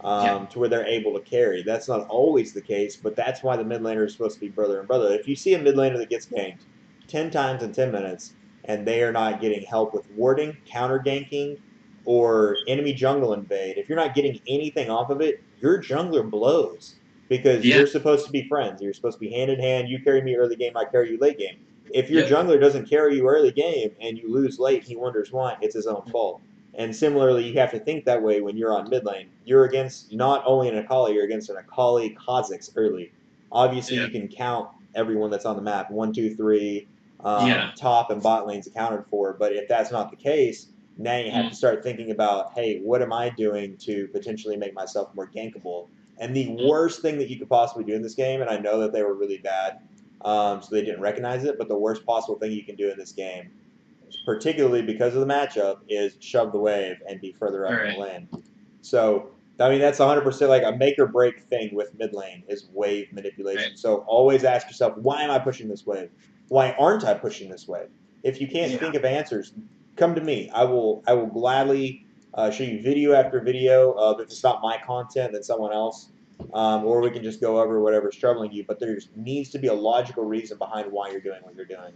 [SPEAKER 2] To where they're able to carry. That's not always the case, but that's why the mid laner is supposed to be brother and brother. If you see a mid laner that gets ganked 10 times in 10 minutes and they are not getting help with warding, counter ganking, or enemy jungle invade, if you're not getting anything off of it, your jungler blows because you're supposed to be friends. You're supposed to be hand in hand. You carry me early game, I carry you late game. If your jungler doesn't carry you early game and you lose late, he wonders why. It's his own fault. And similarly, you have to think that way when you're on mid lane. You're against not only an Akali, you're against an Akali Kha'Zix early. Obviously, you can count everyone that's on the map 1, 2, 3. top and bot lanes accounted for. But if that's not the case, now you have to start thinking about, hey, what am I doing to potentially make myself more gankable? And the worst thing that you could possibly do in this game, and I know that they were really bad, so they didn't recognize it, but the worst possible thing you can do in this game, particularly because of the matchup, is shove the wave and be further up in the lane. So, I mean, that's 100% like a make or break thing with mid lane is wave manipulation.
[SPEAKER 1] Right.
[SPEAKER 2] So always ask yourself, why am I pushing this wave? Why aren't I pushing this wave? If you can't think of answers, come to me. I will gladly show you video after video of, if it's not my content, then someone else. Or we can just go over whatever's troubling you. But there needs to be a logical reason behind why you're doing what you're doing.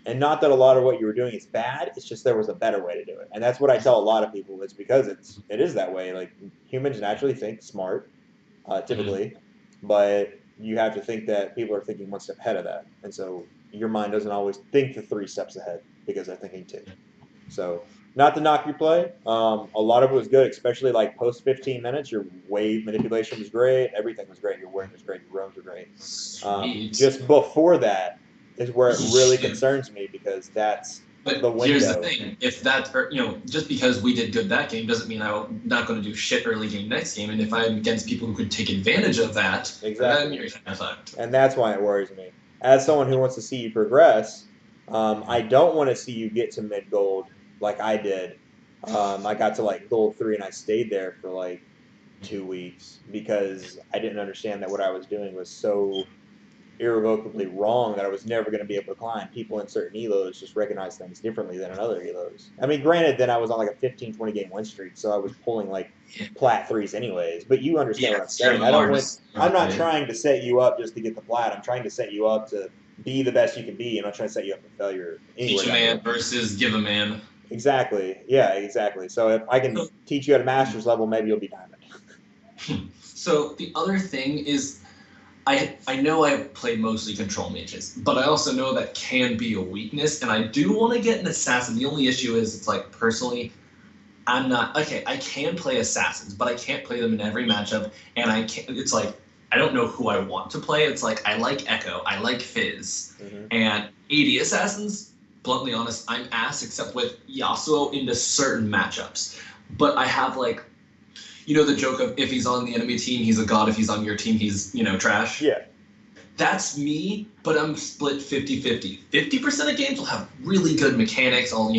[SPEAKER 2] And not that a lot of what you were doing is bad. It's just there was a better way to do it, and that's what I tell a lot of people. It's because it is that way. Like, humans naturally think smart, typically, but you have to think that people are thinking one step ahead of that, and so your mind doesn't always think the 3 steps ahead because they're thinking 2. So, not to knock your play, a lot of it was good, especially like post 15 minutes. Your wave manipulation was great. Everything was great. Your word was great. Your roams were great. Just before that is where it really concerns me, because that's the window.
[SPEAKER 1] Here's the thing: if that, just because we did good that game doesn't mean I'm not going to do shit early game next game. And if I'm against people who could take advantage of that, then you're kind of fucked.
[SPEAKER 2] And that's why it worries me. As someone who wants to see you progress, I don't want to see you get to mid gold like I did. I got to like gold 3 and I stayed there for like 2 weeks because I didn't understand that what I was doing was so irrevocably wrong that I was never going to be able to climb. People in certain elos just recognize things differently than in other elos. I mean, granted, then I was on like a 15, 20 game win streak, so I was pulling like plat 3s anyways. But you understand what I'm saying. I'm not trying to set you up just to get the plat. I'm trying to set you up to be the best you can be, and I'm trying to set you up for failure.
[SPEAKER 1] Teach a man versus give a man.
[SPEAKER 2] Exactly. Yeah, exactly. So if I can teach you at a master's level, maybe you'll be diamond.
[SPEAKER 1] So the other thing is, I know I played mostly control mages, but I also know that can be a weakness, and I do want to get an assassin. The only issue is, it's like, personally, I'm not, okay, I can play assassins, but I can't play them in every matchup, and it's like, I don't know who I want to play. It's like, I like Echo, I like Fizz, and AD assassins, bluntly honest, I'm ass except with Yasuo into certain matchups. But I have like, the joke of, if he's on the enemy team, he's a god. If he's on your team, he's, trash.
[SPEAKER 2] Yeah.
[SPEAKER 1] That's me, but I'm split 50-50. 50% of games will have really good mechanics. I'll,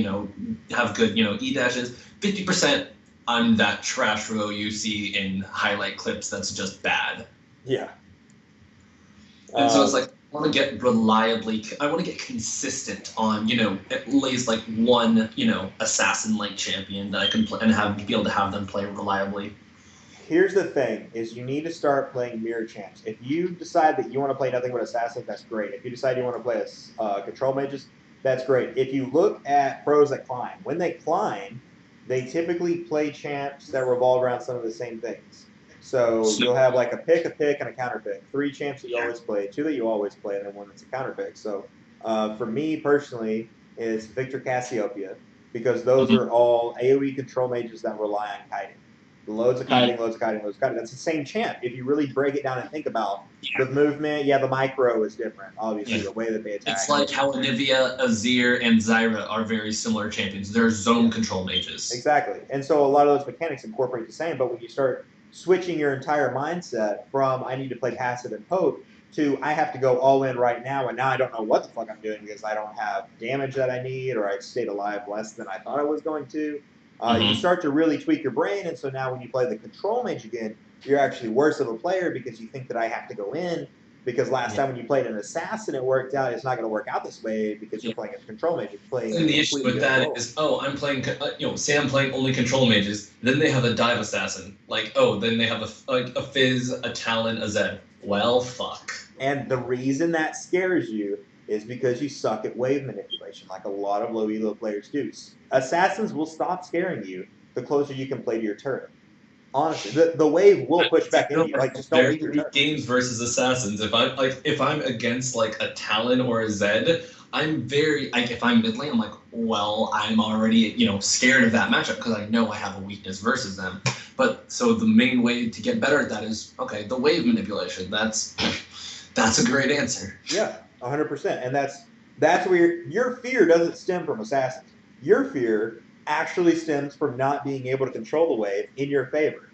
[SPEAKER 1] have good, E-dashes. 50%, I'm that trash row you see in highlight clips that's just bad.
[SPEAKER 2] Yeah.
[SPEAKER 1] And so it's like, I want to get consistent on, at least like one, assassin-like champion that I can play and be able to have them play reliably.
[SPEAKER 2] Here's the thing, is you need to start playing mirror champs. If you decide that you want to play nothing but assassins, that's great. If you decide you want to play control mages, that's great. If you look at pros that climb, when they climb, they typically play champs that revolve around some of the same things. So you'll have like a pick, and a counter pick. 3 champs that you always play, 2 that you always play, and then 1 that's a counter pick. So for me personally, it's Victor Cassiopeia, because those are all AoE control mages that rely on kiting. Loads of kiting, loads of kiting, loads of kiting. That's the same champ. If you really break it down and think about the movement, the micro is different, obviously, the way that they attack.
[SPEAKER 1] It's like how Anivia, Azir, and Zyra are very similar champions. They're zone control mages.
[SPEAKER 2] Exactly. And so a lot of those mechanics incorporate the same, but when you start switching your entire mindset from I need to play passive and poke to I have to go all in right now, and now I don't know what the fuck I'm doing because I don't have damage that I need, or I stayed alive less than I thought I was going to. You start to really tweak your brain, and so now when you play the control mage again, you're actually worse of a player because you think that I have to go in, because last time when you played an assassin it worked out. It's not going to work out this way because you're playing a control mage. You're playing.
[SPEAKER 1] And the issue with that is, I'm playing, say I'm playing only control mages, then they have a dive assassin. Like, then they have a Fizz, a Talon, a Zed. Well, fuck.
[SPEAKER 2] And the reason that scares you is because you suck at wave manipulation, like a lot of low elo players do. Assassins will stop scaring you the closer you can play to your turret. Honestly, the wave will push back into you. Like, just don't leave your turret.
[SPEAKER 1] Games versus assassins. If I'm against like a Talon or a Zed, I'm very if I'm mid lane, I'm like, well, I'm already scared of that matchup because I know I have a weakness versus them. But so the main way to get better at that is the wave manipulation. That's a great answer.
[SPEAKER 2] Yeah. 100%. And that's where your fear doesn't stem from assassins. Your fear actually stems from not being able to control the wave in your favor.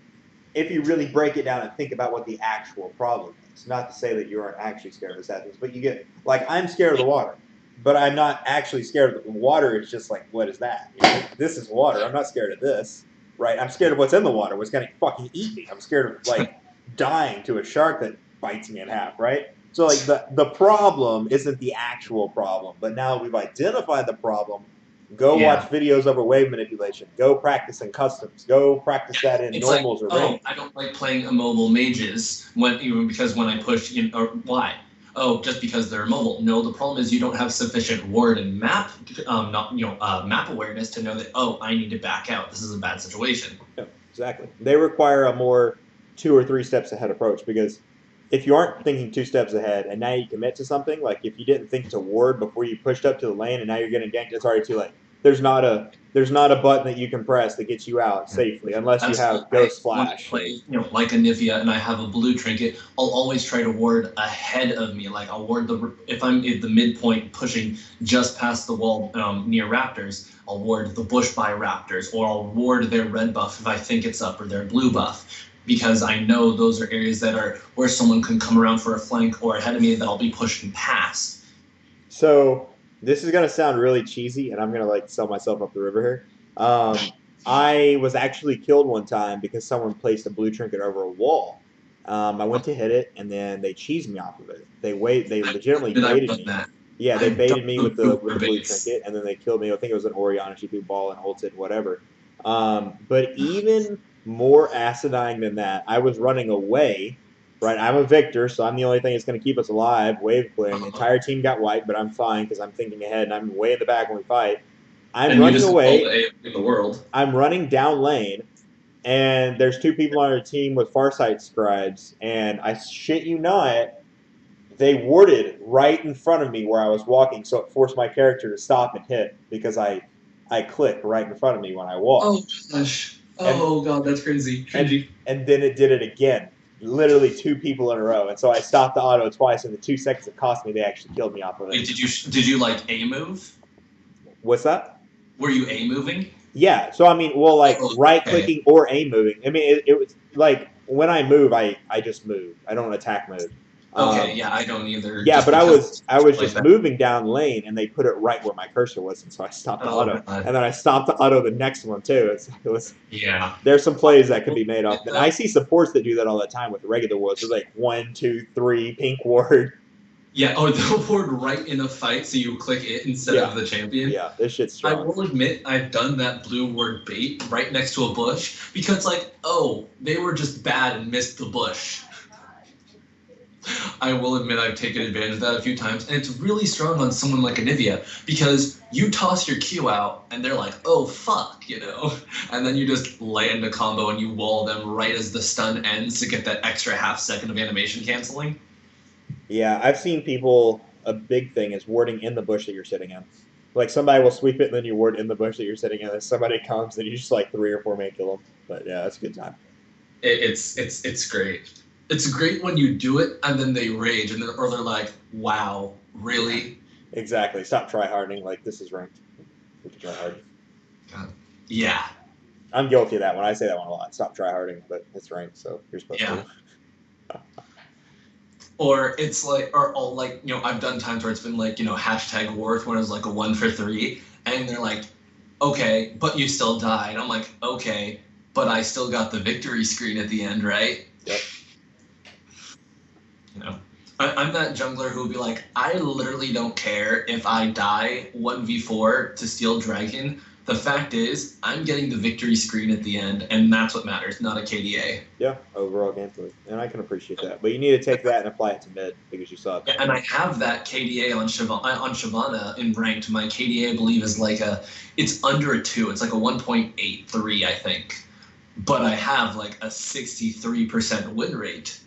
[SPEAKER 2] If you really break it down and think about what the actual problem is, not to say that you aren't actually scared of assassins, but you get like I'm scared of the water, but I'm not actually scared of the water. It's just like, what is that? You know, this is water. I'm not scared of this, right? I'm scared of what's in the water. What's gonna fucking eat me? I'm scared of like dying to a shark that bites me in half, right? So like the problem isn't the actual problem, but now we've identified the problem. Go watch
[SPEAKER 1] Yeah.
[SPEAKER 2] videos over wave manipulation. Go practice in customs. Go practice that in
[SPEAKER 1] It's like,
[SPEAKER 2] normals or
[SPEAKER 1] oh,
[SPEAKER 2] range.
[SPEAKER 1] I don't like playing immobile mages because when I push, or why? Oh, just because they're immobile. No, the problem is you don't have sufficient ward and map, map awareness to know that, oh, I need to back out. This is a bad situation.
[SPEAKER 2] Yeah, exactly. They require a more 2 or 3 steps ahead approach because if you aren't thinking 2 steps ahead and now you commit to something, like if you didn't think to ward before you pushed up to the lane and now you're getting ganked, it's already too late. There's not a button that you can press that gets you out safely unless you
[SPEAKER 1] That's
[SPEAKER 2] have
[SPEAKER 1] why
[SPEAKER 2] Ghost
[SPEAKER 1] when I
[SPEAKER 2] Flash.
[SPEAKER 1] play, like Anivia and I have a blue trinket, I'll always try to ward ahead of me. Like I'll ward if I'm at the midpoint pushing just past the wall near raptors, I'll ward the bush by raptors, or I'll ward their red buff if I think it's up, or their blue buff, because I know those are areas that are where someone can come around for a flank or ahead of me that I'll be pushing past.
[SPEAKER 2] So this is gonna sound really cheesy, and I'm gonna like sell myself up the river here. I was actually killed one time because someone placed a blue trinket over a wall. I went to hit it, and then they cheesed me off of it. They legitimately
[SPEAKER 1] And I've
[SPEAKER 2] baited
[SPEAKER 1] done
[SPEAKER 2] me.
[SPEAKER 1] that.
[SPEAKER 2] Yeah, they
[SPEAKER 1] I've done
[SPEAKER 2] baited me with the blue
[SPEAKER 1] baits.
[SPEAKER 2] trinket, and then they killed me. I think it was an Orion GP ball and ulted whatever. But even more acidine than that, I was running away. Right, I'm a victor, so I'm the only thing that's going to keep us alive. Wave clearing, the entire team got wiped, but I'm fine because I'm thinking ahead and I'm way in the back when we fight. I'm
[SPEAKER 1] And you
[SPEAKER 2] running
[SPEAKER 1] just call
[SPEAKER 2] away.
[SPEAKER 1] the A in the world.
[SPEAKER 2] I'm running down lane, and there's 2 people on our team with Farsight scribes, and I shit you not, they warded right in front of me where I was walking, so it forced my character to stop and hit because I clicked right in front of me when I walked.
[SPEAKER 1] Oh gosh.
[SPEAKER 2] And
[SPEAKER 1] Oh god, that's crazy. Cringy.
[SPEAKER 2] and then it did it again. Literally 2 people in a row, and so I stopped the auto twice. In the 2 seconds it cost me, they actually killed me off of
[SPEAKER 1] Wait,
[SPEAKER 2] it.
[SPEAKER 1] did you like A move?
[SPEAKER 2] What's that?
[SPEAKER 1] Were you A moving?
[SPEAKER 2] Yeah. So I mean, well, like
[SPEAKER 1] Oh,
[SPEAKER 2] right
[SPEAKER 1] okay.
[SPEAKER 2] clicking or A moving. I mean, it was like when I move, I just move. I don't attack mode.
[SPEAKER 1] Okay, yeah, I don't either.
[SPEAKER 2] Yeah,
[SPEAKER 1] just
[SPEAKER 2] but I
[SPEAKER 1] because
[SPEAKER 2] was
[SPEAKER 1] like
[SPEAKER 2] just
[SPEAKER 1] that.
[SPEAKER 2] moving down lane, and they put it right where my cursor was, and so I stopped the
[SPEAKER 1] Oh,
[SPEAKER 2] auto,
[SPEAKER 1] God.
[SPEAKER 2] and then I stopped the auto the next one too. It was.
[SPEAKER 1] Yeah.
[SPEAKER 2] There's some plays that could be made off. And I see supports that do that all the time with the regular wards. They're like 1, 2, 3, pink ward.
[SPEAKER 1] Yeah, oh, they'll board right in a fight, so you click it instead of the champion.
[SPEAKER 2] Yeah, this shit's
[SPEAKER 1] I
[SPEAKER 2] strong.
[SPEAKER 1] will admit I've done that blue word bait right next to a bush because, like, oh, they were just bad and missed the bush. I will admit I've taken advantage of that a few times, and it's really strong on someone like Anivia because you toss your Q out and they're like, oh fuck, and then you just land a combo and you wall them right as the stun ends to get that extra half second of animation canceling.
[SPEAKER 2] Yeah, I've seen people. A big thing is warding in the bush that you're sitting in. Like somebody will sweep it, and then you ward in the bush that you're sitting in. And somebody comes, and you just like 3 or 4 may kill them. But yeah, that's a good time.
[SPEAKER 1] It's great. It's great when you do it and then they rage or they're like, "Wow, really?"
[SPEAKER 2] Exactly. Stop tryharding. Like this is ranked. We can tryhard.
[SPEAKER 1] God. Yeah.
[SPEAKER 2] I'm guilty of that one. I say that one a lot. Stop tryharding, but it's ranked, so you're supposed to.
[SPEAKER 1] Or it's like, I've done times where it's been like, hashtag worth when it was like a 1 for 3, and they're like, okay, but you still died. I'm like, okay, but I still got the victory screen at the end, right?
[SPEAKER 2] Yep.
[SPEAKER 1] I'm that jungler who would be like, I literally don't care if I die 1v4 to steal dragon. The fact is, I'm getting the victory screen at the end, and that's what matters, not a KDA.
[SPEAKER 2] Yeah, overall gameplay. And I can appreciate that. But you need to take that and apply it to mid because you suck.
[SPEAKER 1] Yeah, and I have that KDA on Shyvana in ranked. My KDA, I believe, is like it's under a 2. It's like a 1.83, I think. But I have like a 63% win rate.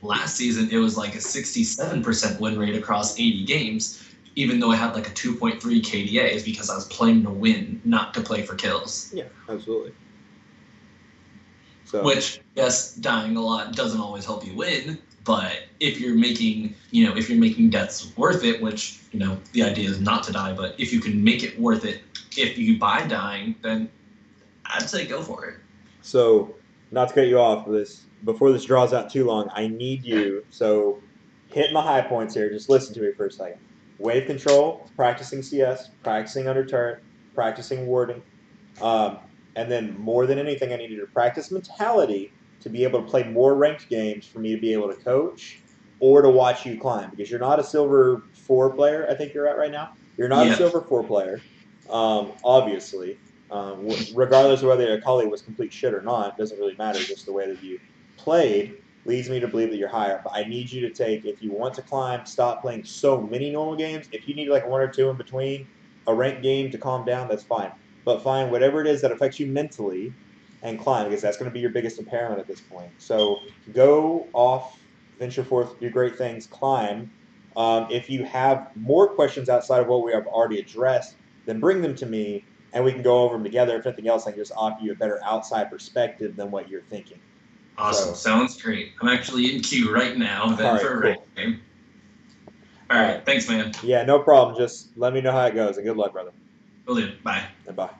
[SPEAKER 1] Last season, it was like a 67% win rate across 80 games, even though I had like a 2.3 KDA, is because I was playing to win, not to play for kills.
[SPEAKER 2] Yeah, absolutely. So
[SPEAKER 1] Which, yes, dying a lot doesn't always help you win, but if you're making deaths worth it, which, the idea is not to die, but if you can make it worth it, if you buy dying, then I'd say go for it.
[SPEAKER 2] So, not to cut you off, before this draws out too long, I need you. So, hit my high points here. Just listen to me for a second. Wave control, practicing CS, practicing under turret, practicing warding, and then more than anything, I need you to practice mentality to be able to play more ranked games for me to be able to coach or to watch you climb. Because you're not a silver 4 player. I think you're at right now. You're not a
[SPEAKER 1] Yeah.
[SPEAKER 2] silver 4 player, obviously. Regardless of whether your colleague was complete shit or not, doesn't really matter. Just the way that you played leads me to believe that you're higher. But I need you to take, if you want to climb, stop playing so many normal games. If you need like 1 or 2 in between a ranked game to calm down, that's fine. But find whatever it is that affects you mentally and climb, because that's going to be your biggest impairment at this point. So go off, venture forth, do great things, climb. If you have more questions outside of what we have already addressed, then bring them to me and we can go over them together. If anything else, I can just offer you a better outside perspective than what you're thinking.
[SPEAKER 1] Awesome.
[SPEAKER 2] So,
[SPEAKER 1] Sounds great. I'm actually in queue right now then
[SPEAKER 2] right,
[SPEAKER 1] for a
[SPEAKER 2] cool.
[SPEAKER 1] rank game. All right. Thanks, man.
[SPEAKER 2] Yeah, no problem. Just let me know how it goes, and good luck, brother.
[SPEAKER 1] Will do. Bye.
[SPEAKER 2] And bye.